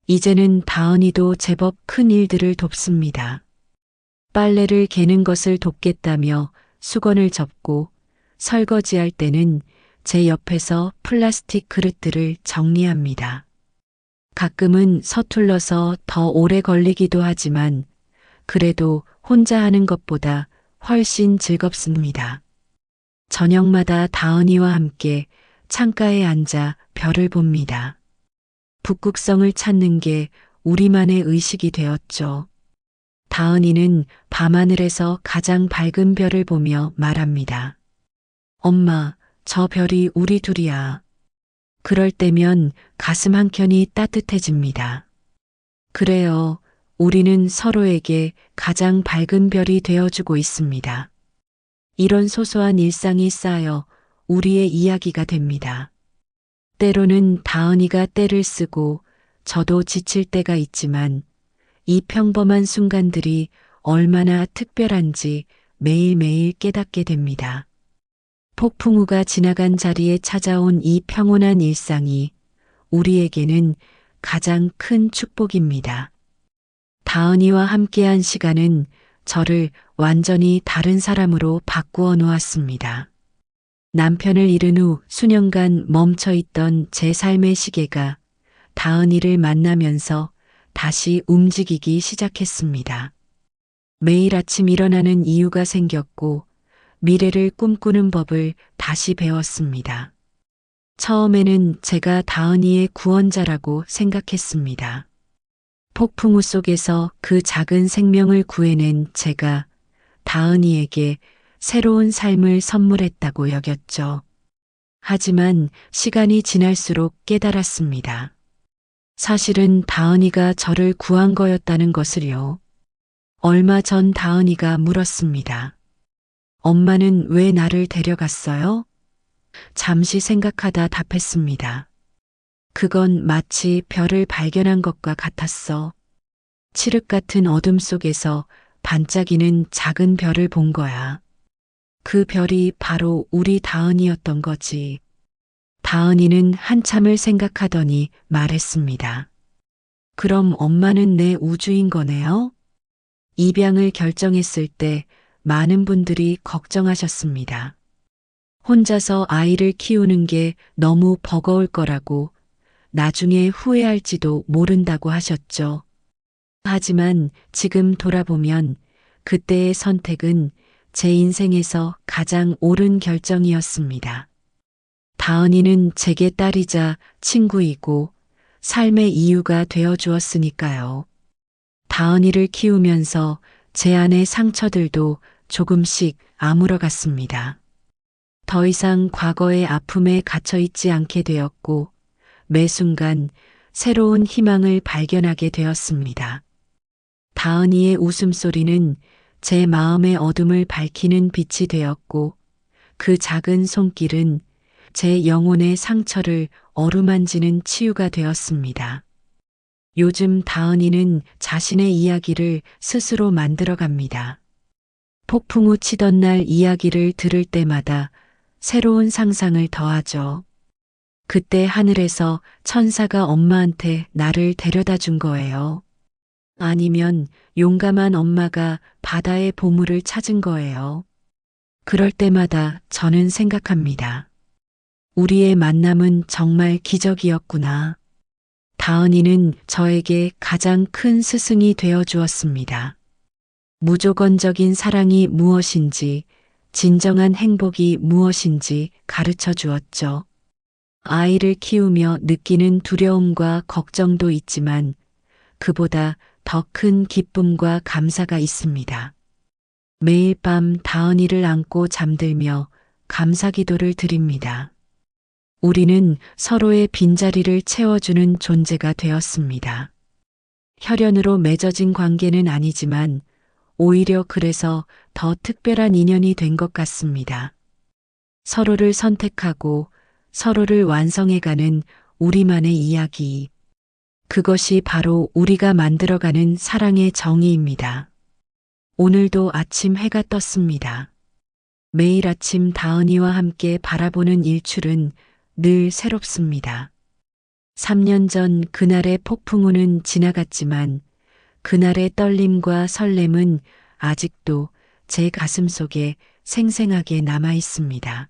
A: 이제는 다은이도 제법 큰 일들을 돕습니다. 빨래를 개는 것을 돕겠다며 수건을 접고 설거지할 때는 제 옆에서 플라스틱 그릇들을 정리합니다. 가끔은 서툴러서 더 오래 걸리기도 하지만 그래도 혼자 하는 것보다 훨씬 즐겁습니다. 저녁마다 다은이와 함께 창가에 앉아 별을 봅니다. 북극성을 찾는 게 우리만의 의식이 되었죠. 다은이는 밤하늘에서 가장 밝은 별을 보며 말합니다. 엄마, 저 별이 우리 둘이야. 그럴 때면 가슴 한켠이 따뜻해집니다. 그래요. 우리는 서로에게 가장 밝은 별이 되어주고 있습니다. 이런 소소한 일상이 쌓여 우리의 이야기가 됩니다. 때로는 다은이가 떼를 쓰고 저도 지칠 때가 있지만 이 평범한 순간들이 얼마나 특별한지 매일매일 깨닫게 됩니다. 폭풍우가 지나간 자리에 찾아온 이 평온한 일상이 우리에게는 가장 큰 축복입니다. 다은이와 함께한 시간은 저를 완전히 다른 사람으로 바꾸어 놓았습니다. 남편을 잃은 후 수년간 멈춰 있던 제 삶의 시계가 다은이를 만나면서 다시 움직이기 시작했습니다. 매일 아침 일어나는 이유가 생겼고 미래를 꿈꾸는 법을 다시 배웠습니다. 처음에는 제가 다은이의 구원자라고 생각했습니다. 폭풍우 속에서 그 작은 생명을 구해낸 제가 다은이에게 새로운 삶을 선물했다고 여겼죠. 하지만 시간이 지날수록 깨달았습니다. 사실은 다은이가 저를 구한 거였다는 것을요. 얼마 전 다은이가 물었습니다. 엄마는 왜 나를 데려갔어요? 잠시 생각하다 답했습니다. 그건 마치 별을 발견한 것과 같았어. 칠흑 같은 어둠 속에서 반짝이는 작은 별을 본 거야. 그 별이 바로 우리 다은이였던 거지. 다은이는 한참을 생각하더니 말했습니다. 그럼 엄마는 내 우주인 거네요? 입양을 결정했을 때 많은 분들이 걱정하셨습니다. 혼자서 아이를 키우는 게 너무 버거울 거라고, 나중에 후회할지도 모른다고 하셨죠. 하지만 지금 돌아보면 그때의 선택은 제 인생에서 가장 옳은 결정이었습니다. 다은이는 제게 딸이자 친구이고 삶의 이유가 되어 주었으니까요. 다은이를 키우면서 제 안의 상처들도 조금씩 아물어갔습니다. 더 이상 과거의 아픔에 갇혀 있지 않게 되었고 매 순간 새로운 희망을 발견하게 되었습니다. 다은이의 웃음소리는 제 마음의 어둠을 밝히는 빛이 되었고 그 작은 손길은 제 영혼의 상처를 어루만지는 치유가 되었습니다. 요즘 다은이는 자신의 이야기를 스스로 만들어갑니다. 폭풍우 치던 날 이야기를 들을 때마다 새로운 상상을 더하죠. 그때 하늘에서 천사가 엄마한테 나를 데려다 준 거예요. 아니면 용감한 엄마가 바다의 보물을 찾은 거예요. 그럴 때마다 저는 생각합니다. 우리의 만남은 정말 기적이었구나. 다은이는 저에게 가장 큰 스승이 되어 주었습니다. 무조건적인 사랑이 무엇인지, 진정한 행복이 무엇인지 가르쳐 주었죠. 아이를 키우며 느끼는 두려움과 걱정도 있지만 그보다 더 큰 기쁨과 감사가 있습니다. 매일 밤 다은이를 안고 잠들며 감사 기도를 드립니다. 우리는 서로의 빈자리를 채워주는 존재가 되었습니다. 혈연으로 맺어진 관계는 아니지만 오히려 그래서 더 특별한 인연이 된 것 같습니다. 서로를 선택하고 서로를 완성해가는 우리만의 이야기. 그것이 바로 우리가 만들어가는 사랑의 정의입니다. 오늘도 아침 해가 떴습니다. 매일 아침 다은이와 함께 바라보는 일출은 늘 새롭습니다. 3년 전 그날의 폭풍우는 지나갔지만 그날의 떨림과 설렘은 아직도 제 가슴 속에 생생하게 남아 있습니다.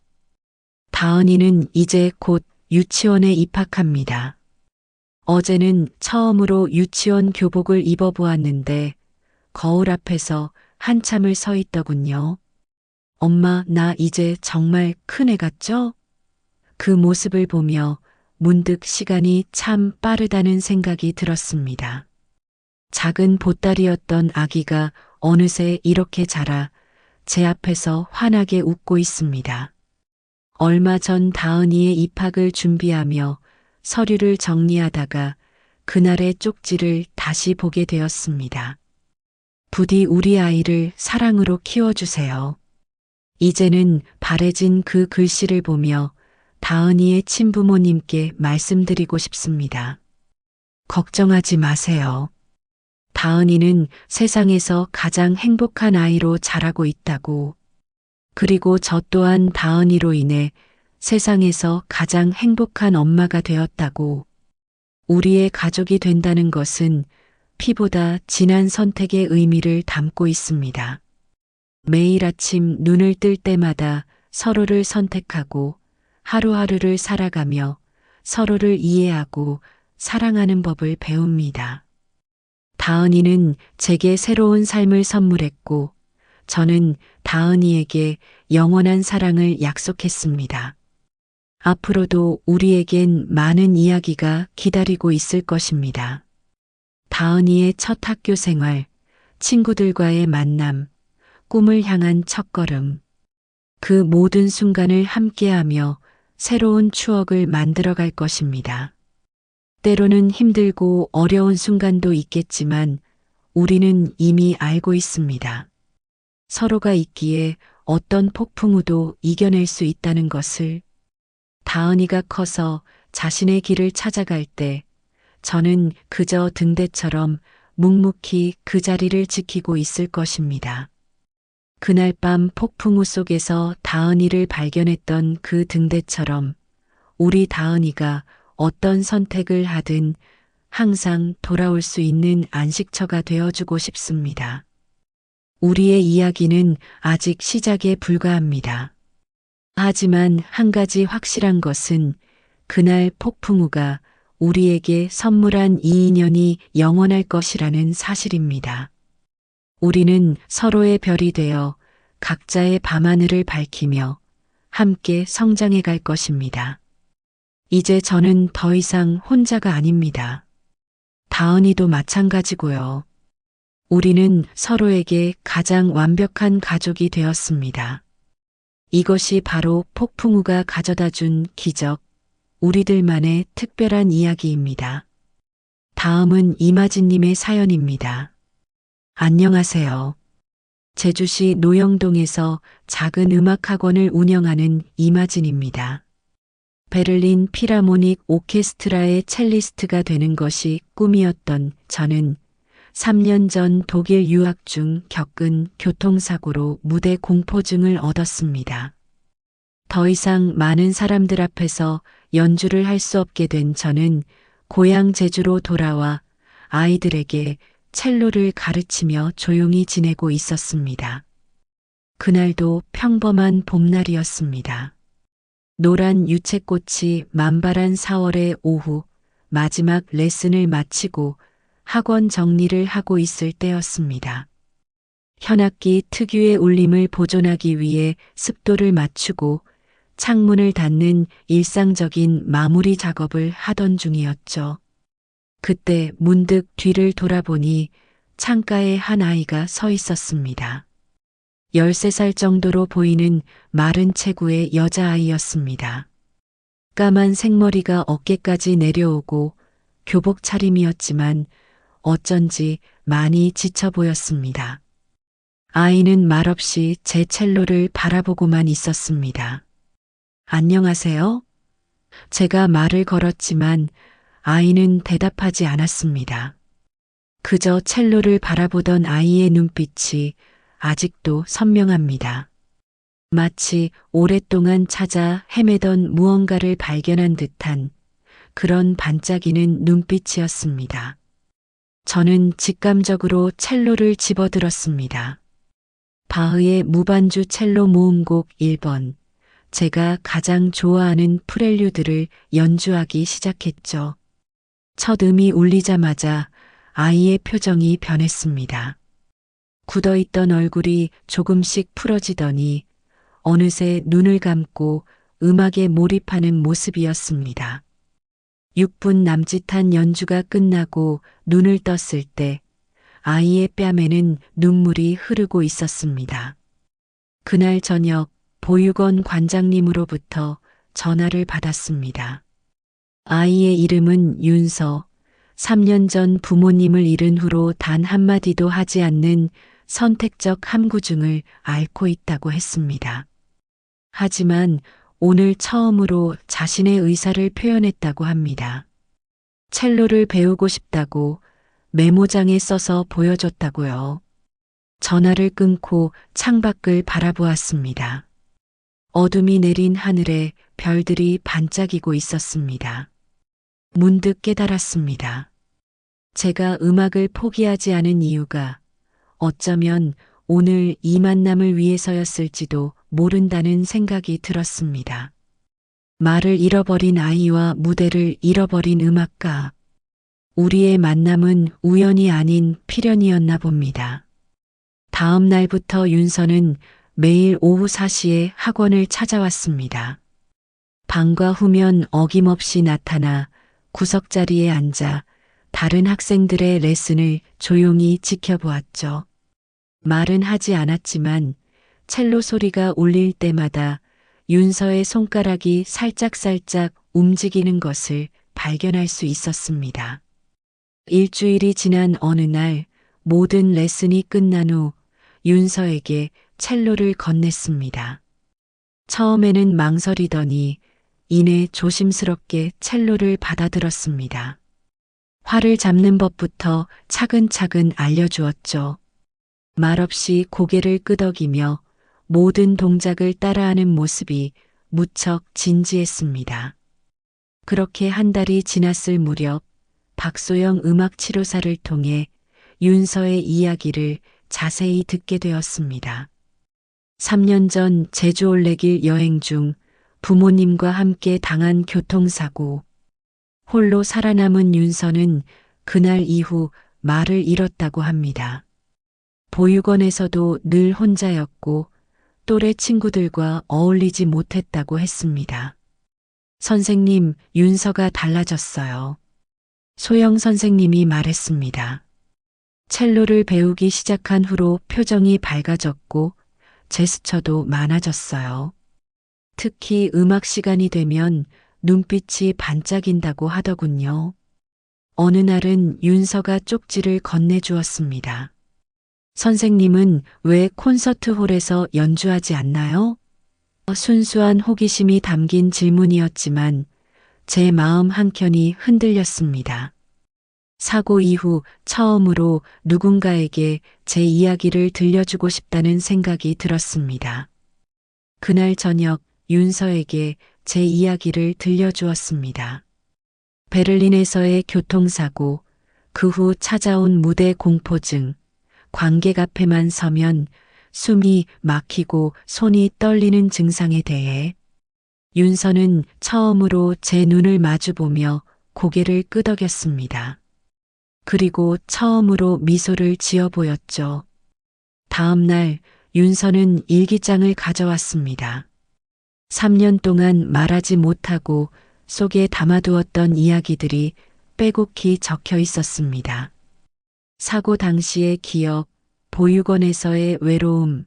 A: 다은이는 이제 곧 유치원에 입학합니다. 어제는 처음으로 유치원 교복을 입어보았는데 거울 앞에서 한참을 서 있더군요. 엄마, 나 이제 정말 큰 애 같죠? 그 모습을 보며 문득 시간이 참 빠르다는 생각이 들었습니다. 작은 보따리였던 아기가 어느새 이렇게 자라 제 앞에서 환하게 웃고 있습니다. 얼마 전 다은이의 입학을 준비하며 서류를 정리하다가 그날의 쪽지를 다시 보게 되었습니다. 부디 우리 아이를 사랑으로 키워주세요. 이제는 바래진 그 글씨를 보며 다은이의 친부모님께 말씀드리고 싶습니다. 걱정하지 마세요. 다은이는 세상에서 가장 행복한 아이로 자라고 있다고. 그리고 저 또한 다은이로 인해 세상에서 가장 행복한 엄마가 되었다고. 우리의 가족이 된다는 것은 피보다 진한 선택의 의미를 담고 있습니다. 매일 아침 눈을 뜰 때마다 서로를 선택하고 하루하루를 살아가며 서로를 이해하고 사랑하는 법을 배웁니다. 다은이는 제게 새로운 삶을 선물했고 저는 다은이에게 영원한 사랑을 약속했습니다. 앞으로도 우리에겐 많은 이야기가 기다리고 있을 것입니다. 다은이의 첫 학교 생활, 친구들과의 만남, 꿈을 향한 첫걸음. 그 모든 순간을 함께하며 새로운 추억을 만들어갈 것입니다. 때로는 힘들고 어려운 순간도 있겠지만 우리는 이미 알고 있습니다. 서로가 있기에 어떤 폭풍우도 이겨낼 수 있다는 것을. 다은이가 커서 자신의 길을 찾아갈 때 저는 그저 등대처럼 묵묵히 그 자리를 지키고 있을 것입니다. 그날 밤 폭풍우 속에서 다은이를 발견했던 그 등대처럼 우리 다은이가 어떤 선택을 하든 항상 돌아올 수 있는 안식처가 되어주고 싶습니다. 우리의 이야기는 아직 시작에 불과합니다. 하지만 한 가지 확실한 것은 그날 폭풍우가 우리에게 선물한 이 인연이 영원할 것이라는 사실입니다. 우리는 서로의 별이 되어 각자의 밤하늘을 밝히며 함께 성장해 갈 것입니다. 이제 저는 더 이상 혼자가 아닙니다. 다은이도 마찬가지고요. 우리는 서로에게 가장 완벽한 가족이 되었습니다. 이것이 바로 폭풍우가 가져다 준 기적, 우리들만의 특별한 이야기입니다. 다음은 이마진님의 사연입니다. 안녕하세요. 제주시 노영동에서 작은 음악학원을 운영하는 이마진입니다. 베를린 필하모닉 오케스트라의 첼리스트가 되는 것이 꿈이었던 저는 3년 전 독일 유학 중 겪은 교통사고로 무대 공포증을 얻었습니다. 더 이상 많은 사람들 앞에서 연주를 할 수 없게 된 저는 고향 제주로 돌아와 아이들에게 첼로를 가르치며 조용히 지내고 있었습니다. 그날도 평범한 봄날이었습니다. 노란 유채꽃이 만발한 4월의 오후 마지막 레슨을 마치고 학원 정리를 하고 있을 때였습니다. 현악기 특유의 울림을 보존하기 위해 습도를 맞추고 창문을 닫는 일상적인 마무리 작업을 하던 중이었죠. 그때 문득 뒤를 돌아보니 창가에 한 아이가 서 있었습니다. 13살 정도로 보이는 마른 체구의 여자아이였습니다. 까만 생머리가 어깨까지 내려오고 교복 차림이었지만 어쩐지 많이 지쳐 보였습니다. 아이는 말없이 제 첼로를 바라보고만 있었습니다. 안녕하세요? 제가 말을 걸었지만 아이는 대답하지 않았습니다. 그저 첼로를 바라보던 아이의 눈빛이 아직도 선명합니다. 마치 오랫동안 찾아 헤매던 무언가를 발견한 듯한 그런 반짝이는 눈빛이었습니다. 저는 직감적으로 첼로를 집어들었습니다. 바흐의 무반주 첼로 모음곡 1번. 제가 가장 좋아하는 프렐류드를 연주하기 시작했죠. 첫 음이 울리자마자 아이의 표정이 변했습니다. 굳어있던 얼굴이 조금씩 풀어지더니 어느새 눈을 감고 음악에 몰입하는 모습이었습니다. 6분 남짓한 연주가 끝나고 눈을 떴을 때 아이의 뺨에는 눈물이 흐르고 있었습니다. 그날 저녁 보육원 관장님으로부터 전화를 받았습니다. 아이의 이름은 윤서, 3년 전 부모님을 잃은 후로 단 한마디도 하지 않는 선택적 함구증을 앓고 있다고 했습니다. 하지만 오늘 처음으로 자신의 의사를 표현했다고 합니다. 첼로를 배우고 싶다고 메모장에 써서 보여줬다고요. 전화를 끊고 창밖을 바라보았습니다. 어둠이 내린 하늘에 별들이 반짝이고 있었습니다. 문득 깨달았습니다. 제가 음악을 포기하지 않은 이유가 어쩌면 오늘 이 만남을 위해서였을지도 모른다는 생각이 들었습니다. 말을 잃어버린 아이와 무대를 잃어버린 음악가. 우리의 만남은 우연이 아닌 필연이었나 봅니다. 다음 날부터 윤서는 매일 오후 4시에 학원을 찾아왔습니다. 방과 후면 어김없이 나타나 구석자리에 앉아 다른 학생들의 레슨을 조용히 지켜보았죠. 말은 하지 않았지만 첼로 소리가 울릴 때마다 윤서의 손가락이 살짝살짝 움직이는 것을 발견할 수 있었습니다. 일주일이 지난 어느 날 모든 레슨이 끝난 후 윤서에게 첼로를 건넸습니다. 처음에는 망설이더니 이내 조심스럽게 첼로를 받아들었습니다. 활을 잡는 법부터 차근차근 알려주었죠. 말없이 고개를 끄덕이며 모든 동작을 따라하는 모습이 무척 진지했습니다. 그렇게 한 달이 지났을 무렵 박소영 음악치료사를 통해 윤서의 이야기를 자세히 듣게 되었습니다. 3년 전 제주 올레길 여행 중 부모님과 함께 당한 교통사고. 홀로 살아남은 윤서는 그날 이후 말을 잃었다고 합니다. 보육원에서도 늘 혼자였고 또래 친구들과 어울리지 못했다고 했습니다. 선생님, 윤서가 달라졌어요. 소영 선생님이 말했습니다. 첼로를 배우기 시작한 후로 표정이 밝아졌고 제스처도 많아졌어요. 특히 음악 시간이 되면 눈빛이 반짝인다고 하더군요. 어느 날은 윤서가 쪽지를 건네주었습니다. 선생님은 왜 콘서트홀에서 연주하지 않나요? 순수한 호기심이 담긴 질문이었지만 제 마음 한켠이 흔들렸습니다. 사고 이후 처음으로 누군가에게 제 이야기를 들려주고 싶다는 생각이 들었습니다. 그날 저녁 윤서에게 제 이야기를 들려주었습니다. 베를린에서의 교통사고, 그 후 찾아온 무대 공포증, 관객 앞에만 서면 숨이 막히고 손이 떨리는 증상에 대해 윤서는 처음으로 제 눈을 마주보며 고개를 끄덕였습니다. 그리고 처음으로 미소를 지어 보였죠. 다음 날 윤서는 일기장을 가져왔습니다. 3년 동안 말하지 못하고 속에 담아두었던 이야기들이 빼곡히 적혀 있었습니다. 사고 당시의 기억, 보육원에서의 외로움,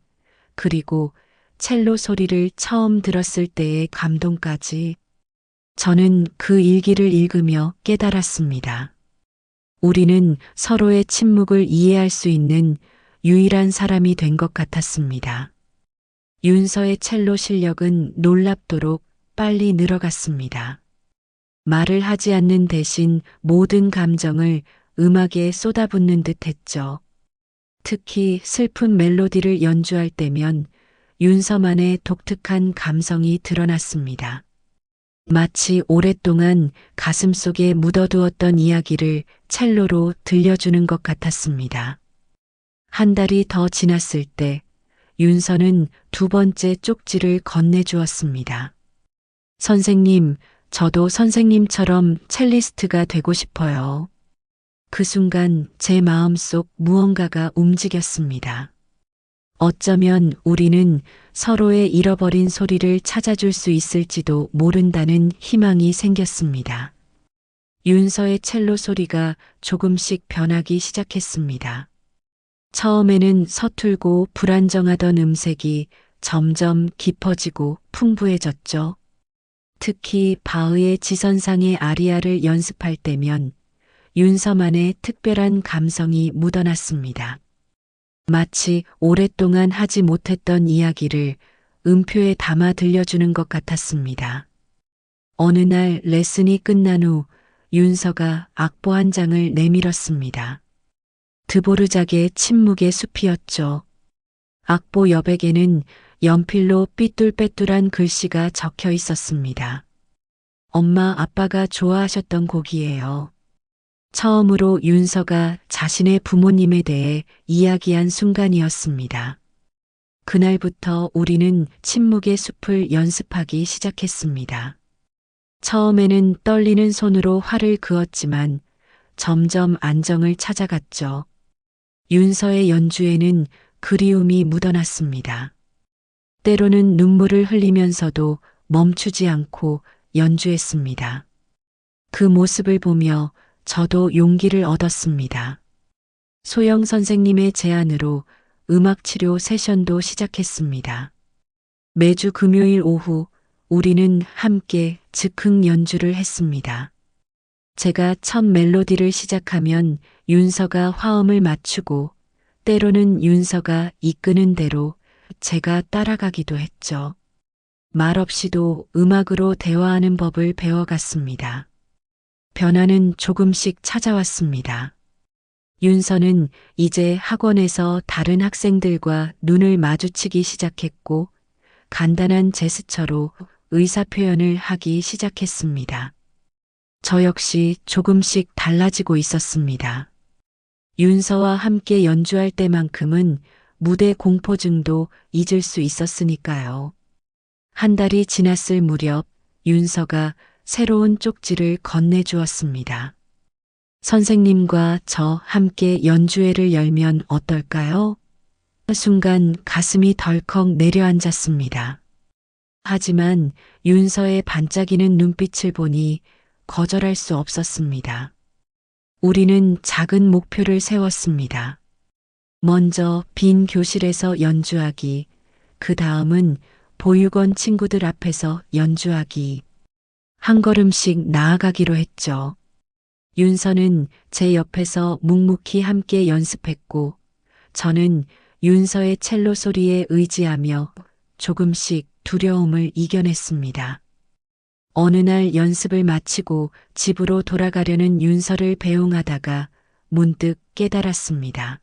A: 그리고 첼로 소리를 처음 들었을 때의 감동까지. 저는 그 일기를 읽으며 깨달았습니다. 우리는 서로의 침묵을 이해할 수 있는 유일한 사람이 된 것 같았습니다. 윤서의 첼로 실력은 놀랍도록 빨리 늘어갔습니다. 말을 하지 않는 대신 모든 감정을 음악에 쏟아붓는 듯 했죠. 특히 슬픈 멜로디를 연주할 때면 윤서만의 독특한 감성이 드러났습니다. 마치 오랫동안 가슴속에 묻어두었던 이야기를 첼로로 들려주는 것 같았습니다. 한 달이 더 지났을 때 윤서는 두 번째 쪽지를 건네주었습니다. 선생님, 저도 선생님처럼 첼리스트가 되고 싶어요. 그 순간 제 마음속 무언가가 움직였습니다. 어쩌면 우리는 서로의 잃어버린 소리를 찾아줄 수 있을지도 모른다는 희망이 생겼습니다. 윤서의 첼로 소리가 조금씩 변하기 시작했습니다. 처음에는 서툴고 불안정하던 음색이 점점 깊어지고 풍부해졌죠. 특히 바흐의 지선상의 아리아를 연습할 때면 윤서만의 특별한 감성이 묻어났습니다. 마치 오랫동안 하지 못했던 이야기를 음표에 담아 들려주는 것 같았습니다. 어느 날 레슨이 끝난 후 윤서가 악보 한 장을 내밀었습니다. 드보르작의 침묵의 숲이었죠. 악보 여백에는 연필로 삐뚤빼뚤한 글씨가 적혀 있었습니다. 엄마 아빠가 좋아하셨던 곡이에요. 처음으로 윤서가 자신의 부모님에 대해 이야기한 순간이었습니다. 그날부터 우리는 침묵의 숲을 연습하기 시작했습니다. 처음에는 떨리는 손으로 활을 그었지만 점점 안정을 찾아갔죠. 윤서의 연주에는 그리움이 묻어났습니다. 때로는 눈물을 흘리면서도 멈추지 않고 연주했습니다. 그 모습을 보며 저도 용기를 얻었습니다. 소영 선생님의 제안으로 음악치료 세션도 시작했습니다. 매주 금요일 오후 우리는 함께 즉흥 연주를 했습니다. 제가 첫 멜로디를 시작하면 윤서가 화음을 맞추고 때로는 윤서가 이끄는 대로 제가 따라가기도 했죠. 말없이도 음악으로 대화하는 법을 배워갔습니다. 변화는 조금씩 찾아왔습니다. 윤서는 이제 학원에서 다른 학생들과 눈을 마주치기 시작했고 간단한 제스처로 의사표현을 하기 시작했습니다. 저 역시 조금씩 달라지고 있었습니다. 윤서와 함께 연주할 때만큼은 무대 공포증도 잊을 수 있었으니까요. 한 달이 지났을 무렵 윤서가 새로운 쪽지를 건네주었습니다. 선생님과 저 함께 연주회를 열면 어떨까요? 순간 가슴이 덜컥 내려앉았습니다. 하지만 윤서의 반짝이는 눈빛을 보니 거절할 수 없었습니다. 우리는 작은 목표를 세웠습니다. 먼저 빈 교실에서 연주하기, 그 다음은 보육원 친구들 앞에서 연주하기, 한 걸음씩 나아가기로 했죠. 윤서는 제 옆에서 묵묵히 함께 연습했고, 저는 윤서의 첼로 소리에 의지하며 조금씩 두려움을 이겨냈습니다. 어느 날 연습을 마치고 집으로 돌아가려는 윤서를 배웅하다가 문득 깨달았습니다.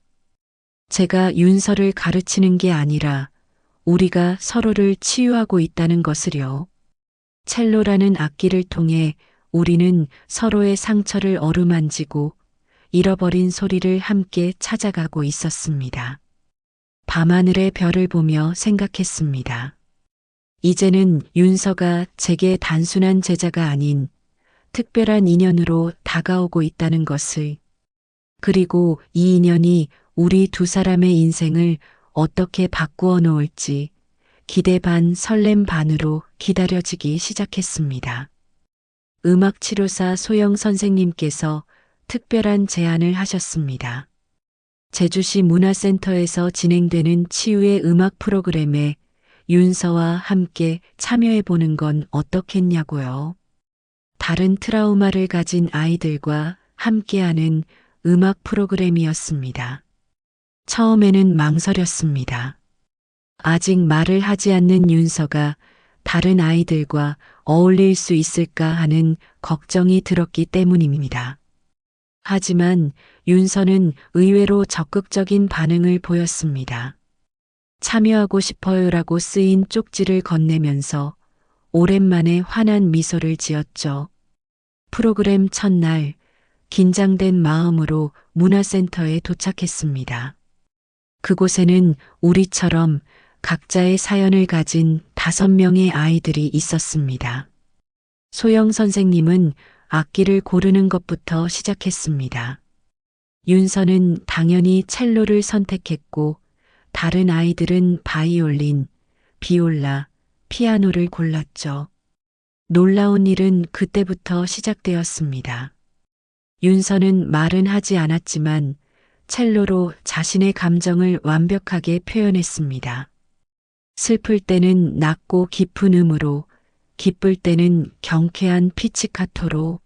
A: 제가 윤서를 가르치는 게 아니라 우리가 서로를 치유하고 있다는 것을요. 첼로라는 악기를 통해 우리는 서로의 상처를 어루만지고 잃어버린 소리를 함께 찾아가고 있었습니다. 밤하늘의 별을 보며 생각했습니다. 이제는 윤서가 제게 단순한 제자가 아닌 특별한 인연으로 다가오고 있다는 것을, 그리고 이 인연이 우리 두 사람의 인생을 어떻게 바꾸어 놓을지 기대 반 설렘 반으로 기다려지기 시작했습니다. 음악치료사 소영 선생님께서 특별한 제안을 하셨습니다. 제주시 문화센터에서 진행되는 치유의 음악 프로그램에 윤서와 함께 참여해보는 건 어떻겠냐고요. 다른 트라우마를 가진 아이들과 함께하는 음악 프로그램이었습니다. 처음에는 망설였습니다. 아직 말을 하지 않는 윤서가 다른 아이들과 어울릴 수 있을까 하는 걱정이 들었기 때문입니다. 하지만 윤서는 의외로 적극적인 반응을 보였습니다. 참여하고 싶어요라고 쓰인 쪽지를 건네면서 오랜만에 환한 미소를 지었죠. 프로그램 첫날 긴장된 마음으로 문화센터에 도착했습니다. 그곳에는 우리처럼 각자의 사연을 가진 5명의 아이들이 있었습니다. 소영 선생님은 악기를 고르는 것부터 시작했습니다. 윤서는 당연히 첼로를 선택했고 다른 아이들은 바이올린, 비올라, 피아노를 골랐죠. 놀라운 일은 그때부터 시작되었습니다. 윤서는 말은 하지 않았지만 첼로로 자신의 감정을 완벽하게 표현했습니다. 슬플 때는 낮고 깊은 음으로, 기쁠 때는 경쾌한 피치카토로.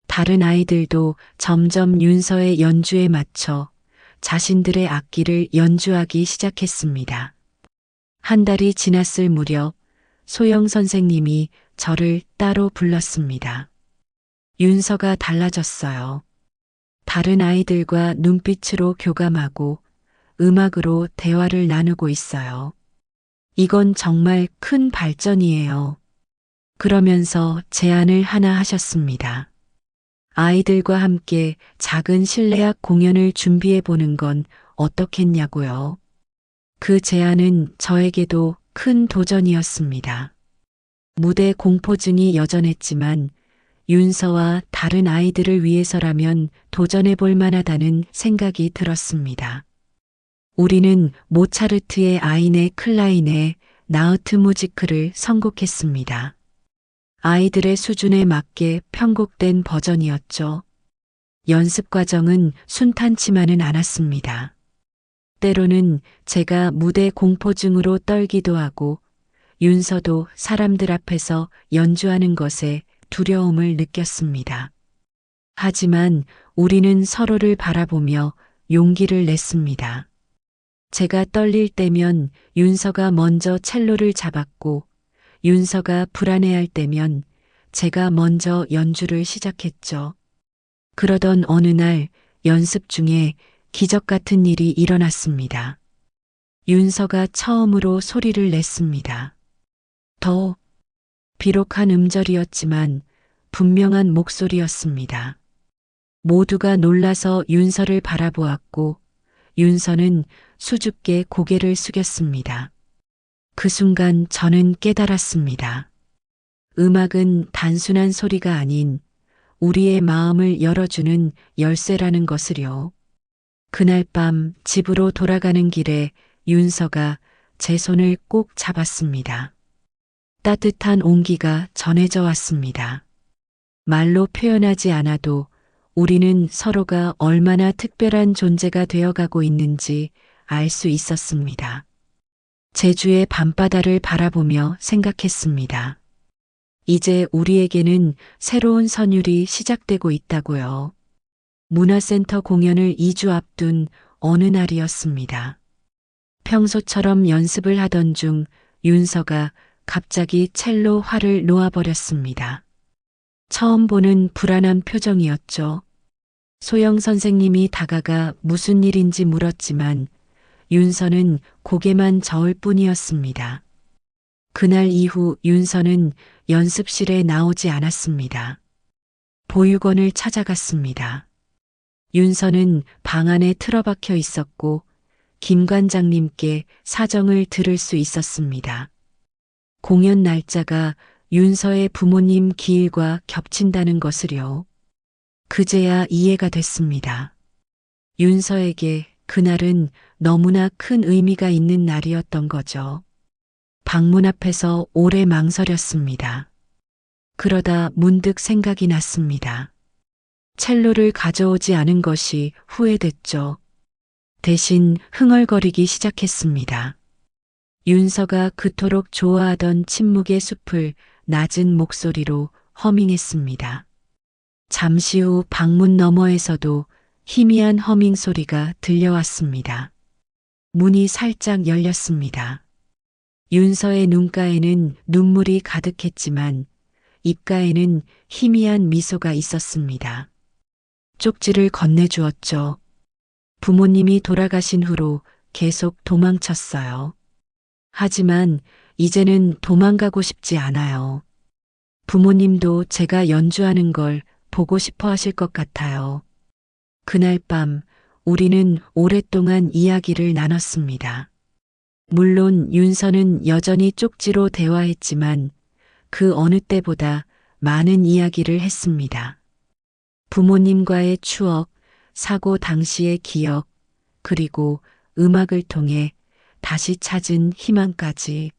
A: 다른 아이들도 점점 윤서의 연주에 맞춰 자신들의 악기를 연주하기 시작했습니다. 한 달이 지났을 무렵 소영 선생님이 저를 따로 불렀습니다. 윤서가 달라졌어요. 다른 아이들과 눈빛으로 교감하고 음악으로 대화를 나누고 있어요. 이건 정말 큰 발전이에요. 그러면서 제안을 하나 하셨습니다. 아이들과 함께 작은 실내악 공연을 준비해 보는 건 어떻겠냐고요. 그 제안은 저에게도 큰 도전이었습니다. 무대 공포증이 여전했지만 윤서와 다른 아이들을 위해서라면 도전해 볼 만하다는 생각이 들었습니다. 우리는 모차르트의 아이네 클라인의 나우트 무지크를 선곡했습니다. 아이들의 수준에 맞게 편곡된 버전이었죠. 연습 과정은 순탄치만은 않았습니다. 때로는 제가 무대 공포증으로 떨기도 하고 윤서도 사람들 앞에서 연주하는 것에 두려움을 느꼈습니다. 하지만 우리는 서로를 바라보며 용기를 냈습니다. 제가 떨릴 때면 윤서가 먼저 첼로를 잡았고 윤서가 불안해할 때면 제가 먼저 연주를 시작했죠. 그러던 어느 날 연습 중에 기적 같은 일이 일어났습니다. 윤서가 처음으로 소리를 냈습니다. 더, 비록 한 음절이었지만 분명한 목소리였습니다. 모두가 놀라서 윤서를 바라보았고 윤서는 수줍게 고개를 숙였습니다. 그 순간 저는 깨달았습니다. 음악은 단순한 소리가 아닌 우리의 마음을 열어주는 열쇠라는 것을요. 그날 밤 집으로 돌아가는 길에 윤서가 제 손을 꼭 잡았습니다. 따뜻한 온기가 전해져 왔습니다. 말로 표현하지 않아도 우리는 서로가 얼마나 특별한 존재가 되어가고 있는지 알 수 있었습니다. 제주의 밤바다를 바라보며 생각했습니다. 이제 우리에게는 새로운 선율이 시작되고 있다고요. 문화센터 공연을 2주 앞둔 어느 날이었습니다. 평소처럼 연습을 하던 중 윤서가 갑자기 첼로 활을 놓아버렸습니다. 처음 보는 불안한 표정이었죠. 소영 선생님이 다가가 무슨 일인지 물었지만 윤서는 고개만 저을 뿐이었습니다. 그날 이후 윤서는 연습실에 나오지 않았습니다. 보육원을 찾아갔습니다. 윤서는 방 안에 틀어박혀 있었고 김 관장님께 사정을 들을 수 있었습니다. 공연 날짜가 윤서의 부모님 기일과 겹친다는 것을요. 그제야 이해가 됐습니다. 윤서에게 그날은 너무나 큰 의미가 있는 날이었던 거죠. 방문 앞에서 오래 망설였습니다. 그러다 문득 생각이 났습니다. 첼로를 가져오지 않은 것이 후회됐죠. 대신 흥얼거리기 시작했습니다. 윤서가 그토록 좋아하던 침묵의 숲을 낮은 목소리로 허밍했습니다. 잠시 후 방문 너머에서도 희미한 허밍 소리가 들려왔습니다. 문이 살짝 열렸습니다. 윤서의 눈가에는 눈물이 가득했지만 입가에는 희미한 미소가 있었습니다. 쪽지를 건네주었죠. 부모님이 돌아가신 후로 계속 도망쳤어요. 하지만 이제는 도망가고 싶지 않아요. 부모님도 제가 연주하는 걸 보고 싶어 하실 것 같아요. 그날 밤 우리는 오랫동안 이야기를 나눴습니다. 물론 윤서는 여전히 쪽지로 대화했지만 그 어느 때보다 많은 이야기를 했습니다. 부모님과의 추억, 사고 당시의 기억, 그리고 음악을 통해 다시 찾은 희망까지.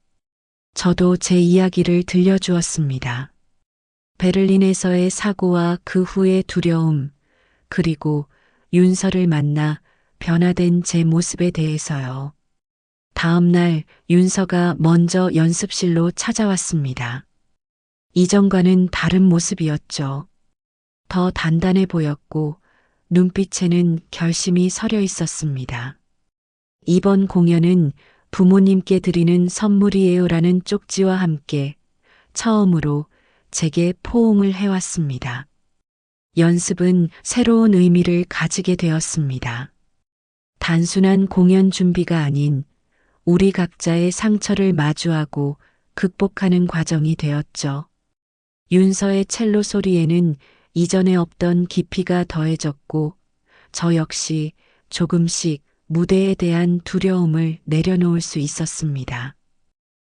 A: 저도 제 이야기를 들려주었습니다. 베를린에서의 사고와 그 후의 두려움, 그리고 윤서를 만나 변화된 제 모습에 대해서요. 다음 날 윤서가 먼저 연습실로 찾아왔습니다. 이전과는 다른 모습이었죠. 더 단단해 보였고 눈빛에는 결심이 서려 있었습니다. 이번 공연은 부모님께 드리는 선물이에요라는 쪽지와 함께 처음으로 제게 포옹을 해왔습니다. 연습은 새로운 의미를 가지게 되었습니다. 단순한 공연 준비가 아닌 우리 각자의 상처를 마주하고 극복하는 과정이 되었죠. 윤서의 첼로 소리에는 이전에 없던 깊이가 더해졌고 저 역시 조금씩 무대에 대한 두려움을 내려놓을 수 있었습니다.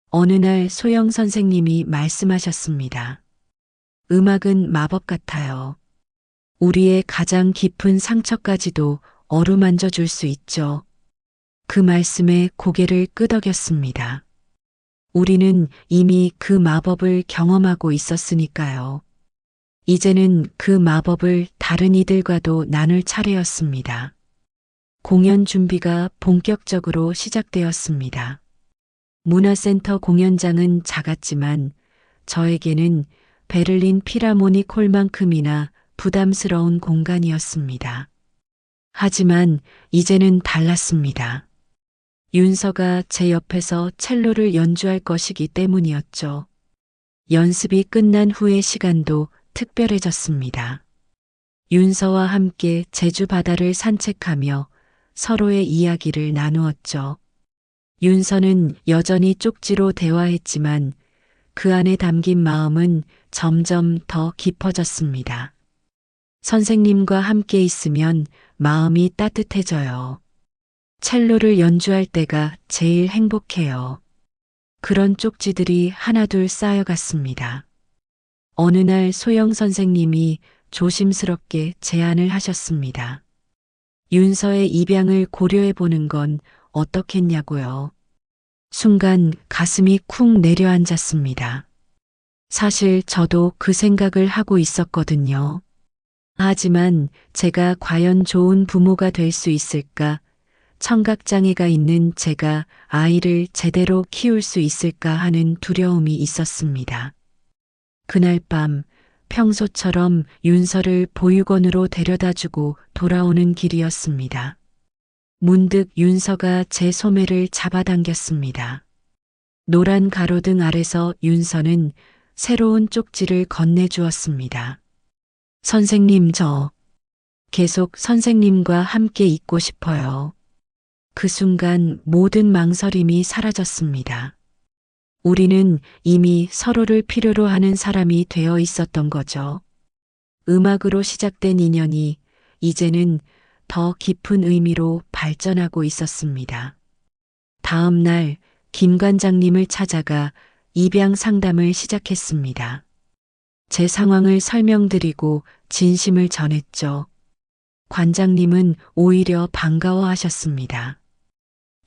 A: 어느 날 소영 선생님이 말씀하셨습니다. 음악은 마법 같아요. 우리의 가장 깊은 상처까지도 어루만져 줄 수 있죠. 그 말씀에 고개를 끄덕였습니다. 우리는 이미 그 마법을 경험하고 있었으니까요. 이제는 그 마법을 다른 이들과도 나눌 차례였습니다. 공연 준비가 본격적으로 시작되었습니다. 문화센터 공연장은 작았지만 저에게는 베를린 필하모닉 홀만큼이나 부담스러운 공간이었습니다. 하지만 이제는 달랐습니다. 윤서가 제 옆에서 첼로를 연주할 것이기 때문이었죠. 연습이 끝난 후의 시간도 특별해졌습니다. 윤서와 함께 제주 바다를 산책하며 서로의 이야기를 나누었죠. 윤서는 여전히 쪽지로 대화했지만 그 안에 담긴 마음은 점점 더 깊어졌습니다. 선생님과 함께 있으면 마음이 따뜻해져요. 첼로를 연주할 때가 제일 행복해요. 그런 쪽지들이 하나둘 쌓여갔습니다. 어느 날 소영 선생님이 조심스럽게 제안을 하셨습니다. 윤서의 입양을 고려해 보는 건 어떻겠냐고요. 순간 가슴이 쿵 내려앉았습니다. 사실 저도 그 생각을 하고 있었거든요. 하지만 제가 과연 좋은 부모가 될 수 있을까? 청각장애가 있는 제가 아이를 제대로 키울 수 있을까 하는 두려움이 있었습니다. 그날 밤 평소처럼 윤서를 보육원으로 데려다주고 돌아오는 길이었습니다. 문득 윤서가 제 소매를 잡아당겼습니다. 노란 가로등 아래서 윤서는 새로운 쪽지를 건네주었습니다. 선생님, 저 계속 선생님과 함께 있고 싶어요. 그 순간 모든 망설임이 사라졌습니다. 우리는 이미 서로를 필요로 하는 사람이 되어 있었던 거죠. 음악으로 시작된 인연이 이제는 더 깊은 의미로 발전하고 있었습니다. 다음 날 김 관장님을 찾아가 입양 상담을 시작했습니다. 제 상황을 설명드리고 진심을 전했죠. 관장님은 오히려 반가워하셨습니다.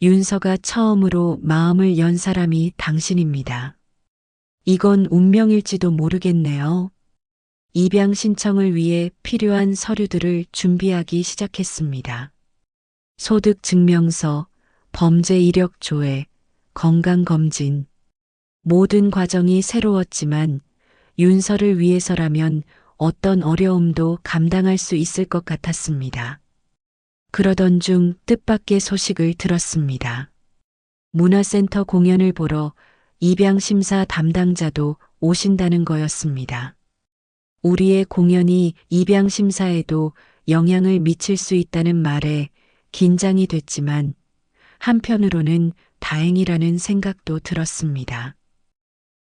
A: 윤서가 처음으로 마음을 연 사람이 당신입니다. 이건 운명일지도 모르겠네요. 입양 신청을 위해 필요한 서류들을 준비하기 시작했습니다. 소득증명서, 범죄 이력 조회, 건강검진. 모든 과정이 새로웠지만 윤서를 위해서라면 어떤 어려움도 감당할 수 있을 것 같았습니다. 그러던 중 뜻밖의 소식을 들었습니다. 문화센터 공연을 보러 입양심사 담당자도 오신다는 거였습니다. 우리의 공연이 입양심사에도 영향을 미칠 수 있다는 말에 긴장이 됐지만 한편으로는 다행이라는 생각도 들었습니다.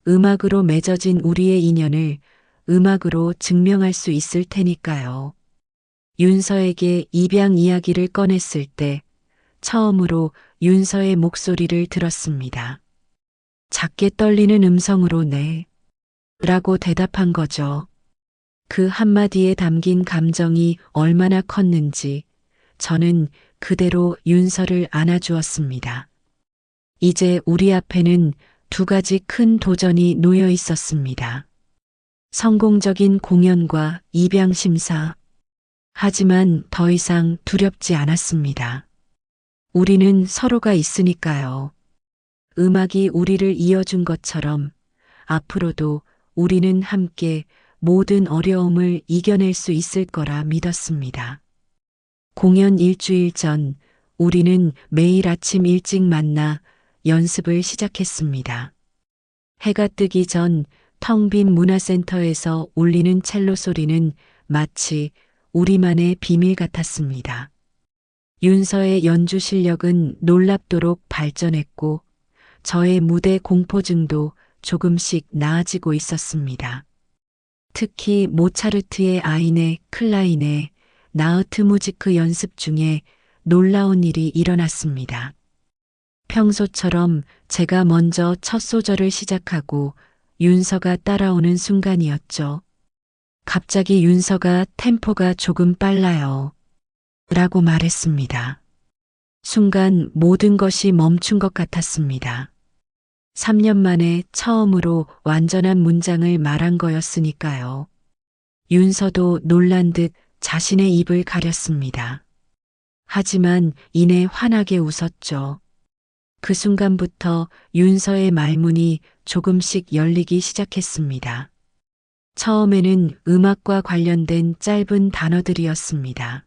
A: 음악으로 맺어진 우리의 인연을 음악으로 증명할 수 있을 테니까요. 윤서에게 입양 이야기를 꺼냈을 때 처음으로 윤서의 목소리를 들었습니다. 작게 떨리는 음성으로 네. 라고 대답한 거죠. 그 한마디에 담긴 감정이 얼마나 컸는지 저는 그대로 윤서를 안아주었습니다. 이제 우리 앞에는 두 가지 큰 도전이 놓여 있었습니다. 성공적인 공연과 입양 심사. 하지만 더 이상 두렵지 않았습니다. 우리는 서로가 있으니까요. 음악이 우리를 이어준 것처럼 앞으로도 우리는 함께 모든 어려움을 이겨낼 수 있을 거라 믿었습니다. 공연 일주일 전 우리는 매일 아침 일찍 만나 연습을 시작했습니다. 해가 뜨기 전 텅 빈 문화센터에서 울리는 첼로 소리는 마치 우리만의 비밀 같았습니다. 윤서의 연주 실력은 놀랍도록 발전했고 저의 무대 공포증도 조금씩 나아지고 있었습니다. 특히 모차르트의 아이네 클라인의 나우트 무지크 연습 중에 놀라운 일이 일어났습니다. 평소처럼 제가 먼저 첫 소절을 시작하고 윤서가 따라오는 순간이었죠. 갑자기 윤서가 템포가 조금 빨라요. 라고 말했습니다. 순간 모든 것이 멈춘 것 같았습니다. 3년 만에 처음으로 완전한 문장을 말한 거였으니까요. 윤서도 놀란 듯 자신의 입을 가렸습니다. 하지만 이내 환하게 웃었죠. 그 순간부터 윤서의 말문이 조금씩 열리기 시작했습니다. 처음에는 음악과 관련된 짧은 단어들이었습니다.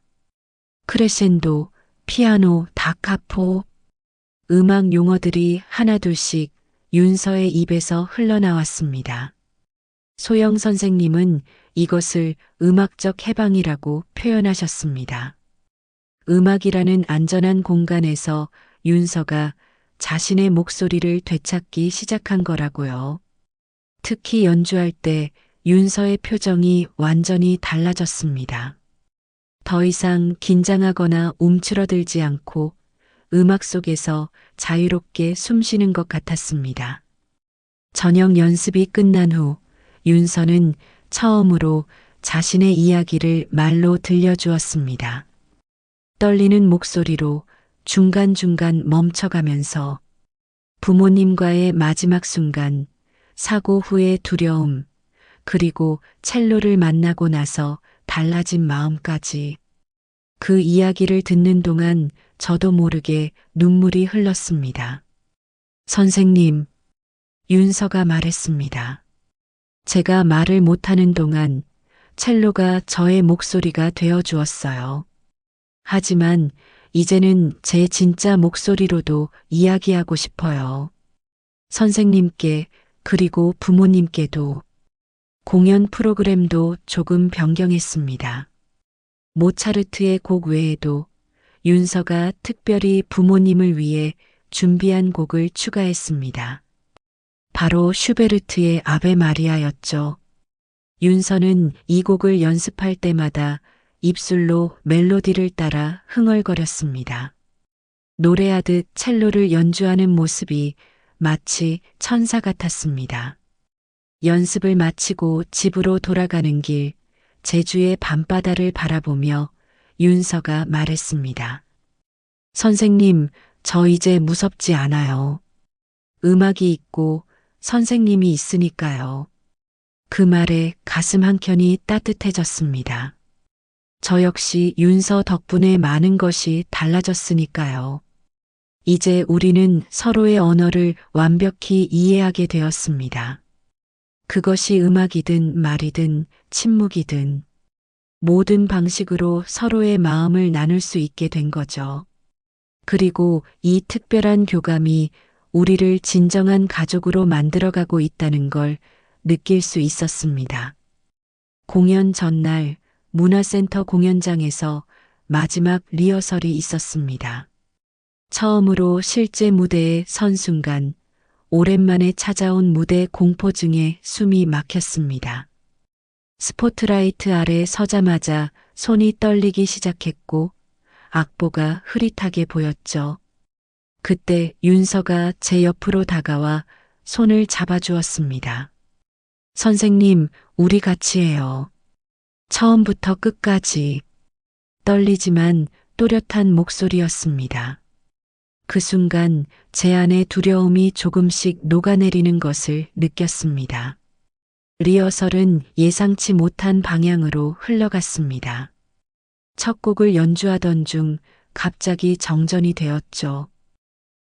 A: 크레센도, 피아노, 다카포, 음악 용어들이 하나둘씩 윤서의 입에서 흘러나왔습니다. 소영 선생님은 이것을 음악적 해방이라고 표현하셨습니다. 음악이라는 안전한 공간에서 윤서가 자신의 목소리를 되찾기 시작한 거라고요. 특히 연주할 때 윤서의 표정이 완전히 달라졌습니다. 더 이상 긴장하거나 움츠러들지 않고 음악 속에서 자유롭게 숨쉬는 것 같았습니다. 저녁 연습이 끝난 후 윤서는 처음으로 자신의 이야기를 말로 들려주었습니다. 떨리는 목소리로 중간중간 멈춰가면서 부모님과의 마지막 순간, 사고 후의 두려움, 그리고 첼로를 만나고 나서 달라진 마음까지. 그 이야기를 듣는 동안 저도 모르게 눈물이 흘렀습니다. 선생님, 윤서가 말했습니다. 제가 말을 못하는 동안 첼로가 저의 목소리가 되어 주었어요. 하지만 이제는 제 진짜 목소리로도 이야기하고 싶어요. 선생님께 그리고 부모님께도. 공연 프로그램도 조금 변경했습니다. 모차르트의 곡 외에도 윤서가 특별히 부모님을 위해 준비한 곡을 추가했습니다. 바로 슈베르트의 아베 마리아였죠. 윤서는 이 곡을 연습할 때마다 입술로 멜로디를 따라 흥얼거렸습니다. 노래하듯 첼로를 연주하는 모습이 마치 천사 같았습니다. 연습을 마치고 집으로 돌아가는 길, 제주의 밤바다를 바라보며 윤서가 말했습니다. 선생님, 저 이제 무섭지 않아요. 음악이 있고 선생님이 있으니까요. 그 말에 가슴 한켠이 따뜻해졌습니다. 저 역시 윤서 덕분에 많은 것이 달라졌으니까요. 이제 우리는 서로의 언어를 완벽히 이해하게 되었습니다. 그것이 음악이든 말이든 침묵이든 모든 방식으로 서로의 마음을 나눌 수 있게 된 거죠. 그리고 이 특별한 교감이 우리를 진정한 가족으로 만들어가고 있다는 걸 느낄 수 있었습니다. 공연 전날 문화센터 공연장에서 마지막 리허설이 있었습니다. 처음으로 실제 무대에 선 순간 오랜만에 찾아온 무대 공포증에 숨이 막혔습니다. 스포트라이트 아래 서자마자 손이 떨리기 시작했고 악보가 흐릿하게 보였죠. 그때 윤서가 제 옆으로 다가와 손을 잡아주었습니다. 선생님, 우리 같이 해요. 처음부터 끝까지. 떨리지만 또렷한 목소리였습니다. 그 순간 제 안의 두려움이 조금씩 녹아내리는 것을 느꼈습니다. 리허설은 예상치 못한 방향으로 흘러갔습니다. 첫 곡을 연주하던 중 갑자기 정전이 되었죠.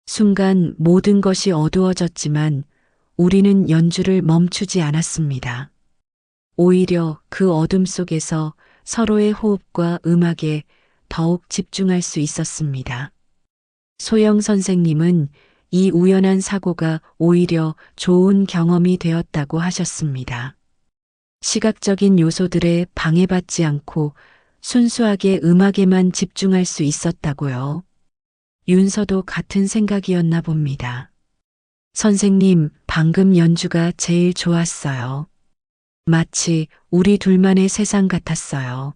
A: 순간 모든 것이 어두워졌지만 우리는 연주를 멈추지 않았습니다. 오히려 그 어둠 속에서 서로의 호흡과 음악에 더욱 집중할 수 있었습니다. 소영 선생님은 이 우연한 사고가 오히려 좋은 경험이 되었다고 하셨습니다. 시각적인 요소들에 방해받지 않고 순수하게 음악에만 집중할 수 있었다고요. 윤서도 같은 생각이었나 봅니다. 선생님, 방금 연주가 제일 좋았어요. 마치 우리 둘만의 세상 같았어요.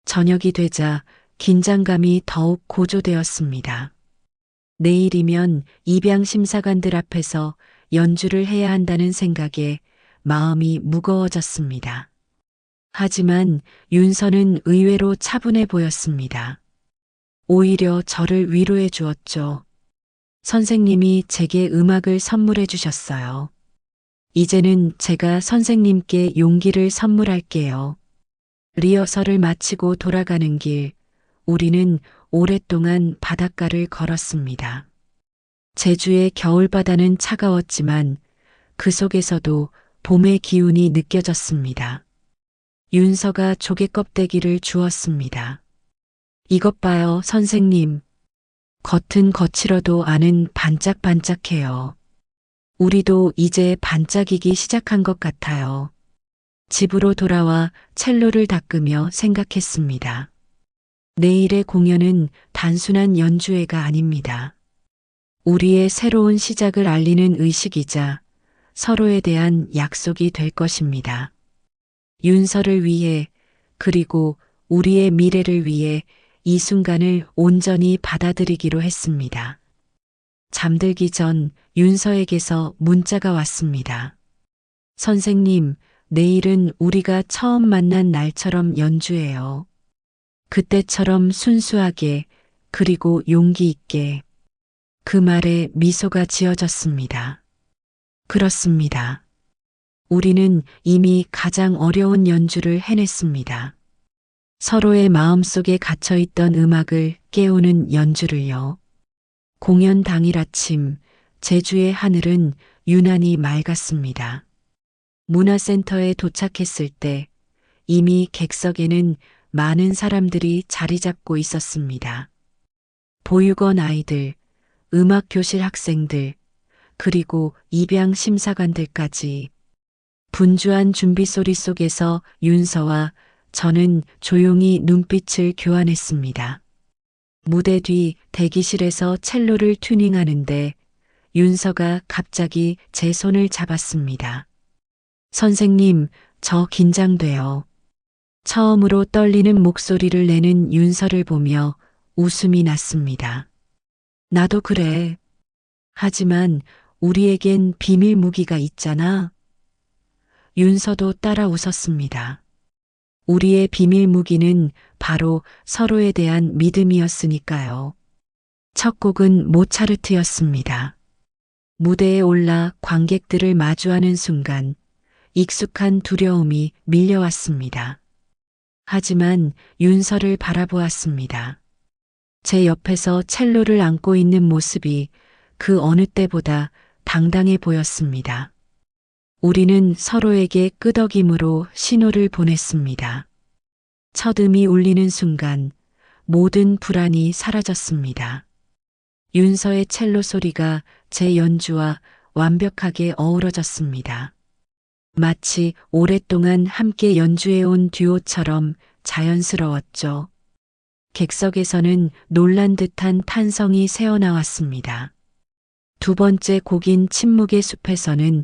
A: 저녁이 되자 긴장감이 더욱 고조되었습니다. 내일이면 입양 심사관들 앞에서 연주를 해야 한다는 생각에 마음이 무거워졌습니다. 하지만 윤서는 의외로 차분해 보였습니다. 오히려 저를 위로해 주었죠. 선생님이 제게 음악을 선물해 주셨어요. 이제는 제가 선생님께 용기를 선물할게요. 리허설을 마치고 돌아가는 길, 우리는 오랫동안 바닷가를 걸었습니다. 제주의 겨울바다는 차가웠지만 그 속에서도 봄의 기운이 느껴졌습니다. 윤서가 조개 껍데기를 주었습니다. 이것 봐요, 선생님. 겉은 거칠어도 안은 반짝반짝해요. 우리도 이제 반짝이기 시작한 것 같아요. 집으로 돌아와 첼로를 닦으며 생각했습니다. 내일의 공연은 단순한 연주회가 아닙니다. 우리의 새로운 시작을 알리는 의식이자 서로에 대한 약속이 될 것입니다. 윤서를 위해 그리고 우리의 미래를 위해 이 순간을 온전히 받아들이기로 했습니다. 잠들기 전 윤서에게서 문자가 왔습니다. 선생님, 내일은 우리가 처음 만난 날처럼 연주해요. 그때처럼 순수하게 그리고 용기 있게. 그 말에 미소가 지어졌습니다. 그렇습니다. 우리는 이미 가장 어려운 연주를 해냈습니다. 서로의 마음속에 갇혀있던 음악을 깨우는 연주를요. 공연 당일 아침, 제주의 하늘은 유난히 맑았습니다. 문화센터에 도착했을 때 이미 객석에는 많은 사람들이 자리 잡고 있었습니다. 보육원 아이들, 음악교실 학생들, 그리고 입양 심사관들까지 분주한 준비 소리 속에서 윤서와 저는 조용히 눈빛을 교환했습니다. 무대 뒤 대기실에서 첼로를 튜닝하는데 윤서가 갑자기 제 손을 잡았습니다. 선생님, 저 긴장돼요. 처음으로 떨리는 목소리를 내는 윤서를 보며 웃음이 났습니다. 나도 그래. 하지만 우리에겐 비밀 무기가 있잖아. 윤서도 따라 웃었습니다. 우리의 비밀 무기는 바로 서로에 대한 믿음이었으니까요. 첫 곡은 모차르트였습니다. 무대에 올라 관객들을 마주하는 순간 익숙한 두려움이 밀려왔습니다. 하지만 윤서를 바라보았습니다. 제 옆에서 첼로를 안고 있는 모습이 그 어느 때보다 당당해 보였습니다. 우리는 서로에게 끄덕임으로 신호를 보냈습니다. 첫 음이 울리는 순간 모든 불안이 사라졌습니다. 윤서의 첼로 소리가 제 연주와 완벽하게 어우러졌습니다. 마치 오랫동안 함께 연주해온 듀오처럼 자연스러웠죠. 객석에서는 놀란 듯한 탄성이 새어나왔습니다. 두 번째 곡인 침묵의 숲에서는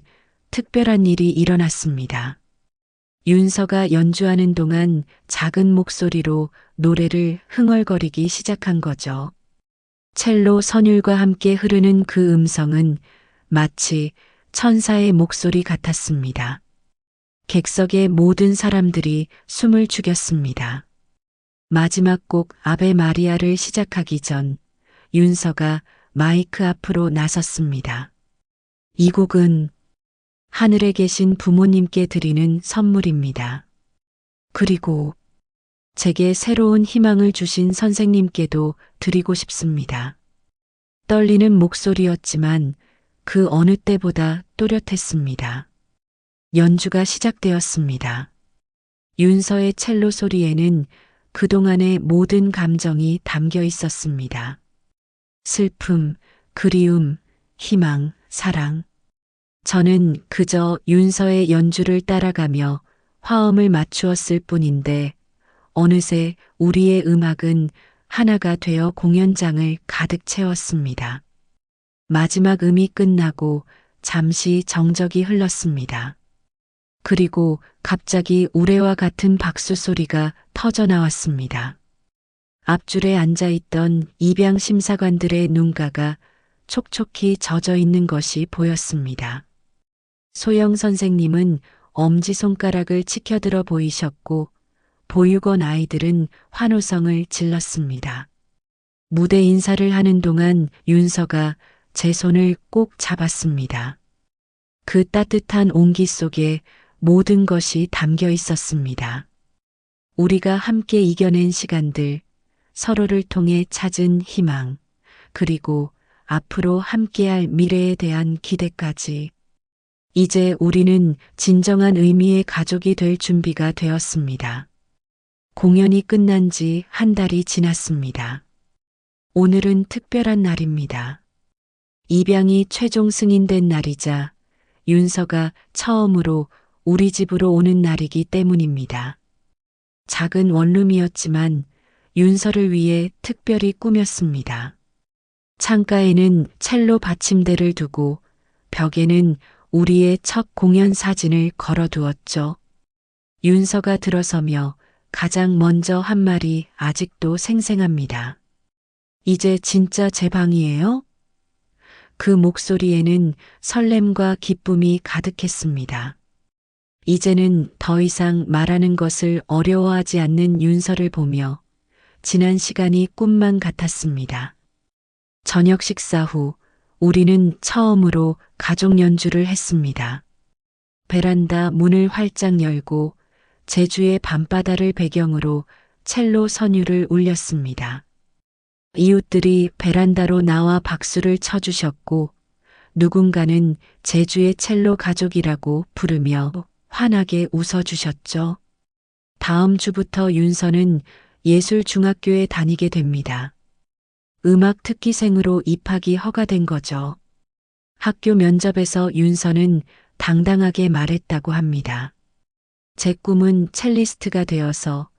A: 특별한 일이 일어났습니다. 윤서가 연주하는 동안 작은 목소리로 노래를 흥얼거리기 시작한 거죠. 첼로 선율과 함께 흐르는 그 음성은 마치 천사의 목소리 같았습니다. 객석의 모든 사람들이 숨을 죽였습니다. 마지막 곡 아베 마리아를 시작하기 전 윤서가 마이크 앞으로 나섰습니다. 이 곡은 하늘에 계신 부모님께 드리는 선물입니다. 그리고 제게 새로운 희망을 주신 선생님께도 드리고 싶습니다. 떨리는 목소리였지만 그 어느 때보다 또렷했습니다. 연주가 시작되었습니다. 윤서의 첼로 소리에는 그동안의 모든 감정이 담겨 있었습니다. 슬픔, 그리움, 희망, 사랑. 저는 그저 윤서의 연주를 따라가며 화음을 맞추었을 뿐인데 어느새 우리의 음악은 하나가 되어 공연장을 가득 채웠습니다. 마지막 음이 끝나고 잠시 정적이 흘렀습니다. 그리고 갑자기 우레와 같은 박수 소리가 터져 나왔습니다. 앞줄에 앉아있던 입양 심사관들의 눈가가 촉촉히 젖어 있는 것이 보였습니다. 소영 선생님은 엄지손가락을 치켜들어 보이셨고 보육원 아이들은 환호성을 질렀습니다. 무대 인사를 하는 동안 윤서가 제 손을 꼭 잡았습니다. 그 따뜻한 온기 속에 모든 것이 담겨 있었습니다. 우리가 함께 이겨낸 시간들, 서로를 통해 찾은 희망, 그리고 앞으로 함께할 미래에 대한 기대까지. 이제 우리는 진정한 의미의 가족이 될 준비가 되었습니다. 공연이 끝난 지 한 달이 지났습니다. 오늘은 특별한 날입니다. 입양이 최종 승인된 날이자 윤서가 처음으로 우리 집으로 오는 날이기 때문입니다. 작은 원룸이었지만 윤서를 위해 특별히 꾸몄습니다. 창가에는 첼로 받침대를 두고 벽에는 우리의 첫 공연 사진을 걸어두었죠. 윤서가 들어서며 가장 먼저 한 말이 아직도 생생합니다. 이제 진짜 제 방이에요? 그 목소리에는 설렘과 기쁨이 가득했습니다. 이제는 더 이상 말하는 것을 어려워하지 않는 윤서를 보며 지난 시간이 꿈만 같았습니다. 저녁 식사 후 우리는 처음으로 가족 연주를 했습니다. 베란다 문을 활짝 열고 제주의 밤바다를 배경으로 첼로 선율을 울렸습니다. 이웃들이 베란다로 나와 박수를 쳐주셨고 누군가는 제주의 첼로 가족이라고 부르며 환하게 웃어주셨죠. 다음 주부터 윤서는 예술중학교에 다니게 됩니다. 음악 특기생으로 입학이 허가된 거죠. 학교 면접에서 윤서는 당당하게 말했다고 합니다. 제 꿈은 첼리스트가 되어서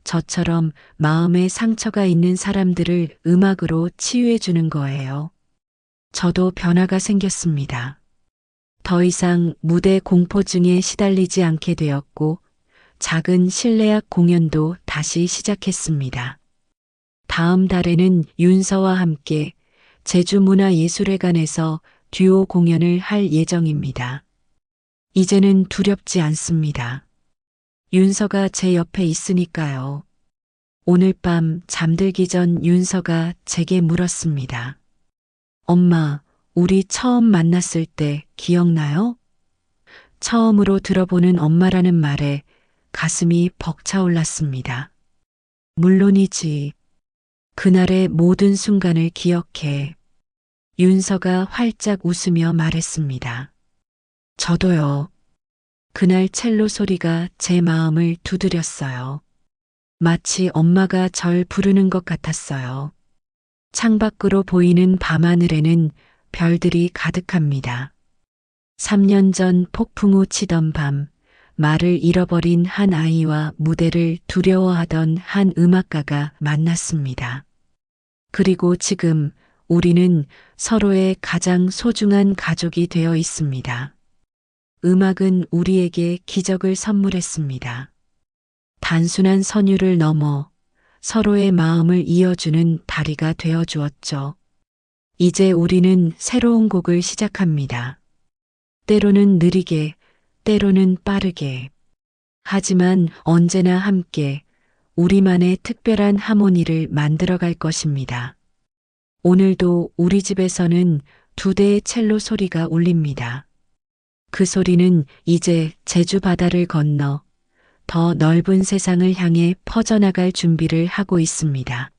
A: 저처럼 마음에 상처가 있는 사람들을 음악으로 치유해 주는 거예요. 저도 변화가 생겼습니다. 더 이상 무대 공포증에 시달리지 않게 되었고 작은 실내악 공연도 다시 시작했습니다. 다음 달에는 윤서와 함께 제주문화예술회관에서 듀오 공연을 할 예정입니다. 이제는 두렵지 않습니다. 윤서가 제 옆에 있으니까요. 오늘 밤 잠들기 전 윤서가 제게 물었습니다. 엄마, 우리 처음 만났을 때 기억나요? 처음으로 들어보는 엄마라는 말에 가슴이 벅차올랐습니다. 물론이지. 그날의 모든 순간을 기억해. 윤서가 활짝 웃으며 말했습니다. 저도요. 그날 첼로 소리가 제 마음을 두드렸어요. 마치 엄마가 절 부르는 것 같았어요. 창밖으로 보이는 밤하늘에는 별들이 가득합니다. 3년 전 폭풍 우 치던 밤, 말을 잃어버린 한 아이와 무대를 두려워하던 한 음악가가 만났습니다. 그리고 지금 우리는 서로의 가장 소중한 가족이 되어 있습니다. 음악은 우리에게 기적을 선물했습니다. 단순한 선율을 넘어 서로의 마음을 이어주는 다리가 되어 주었죠. 이제 우리는 새로운 곡을 시작합니다. 때로는 느리게, 때로는 빠르게. 하지만 언제나 함께 우리만의 특별한 하모니를 만들어갈 것입니다. 오늘도 우리 집에서는 2대의 첼로 소리가 울립니다. 그 소리는 이제 제주 바다를 건너 더 넓은 세상을 향해 퍼져나갈 준비를 하고 있습니다.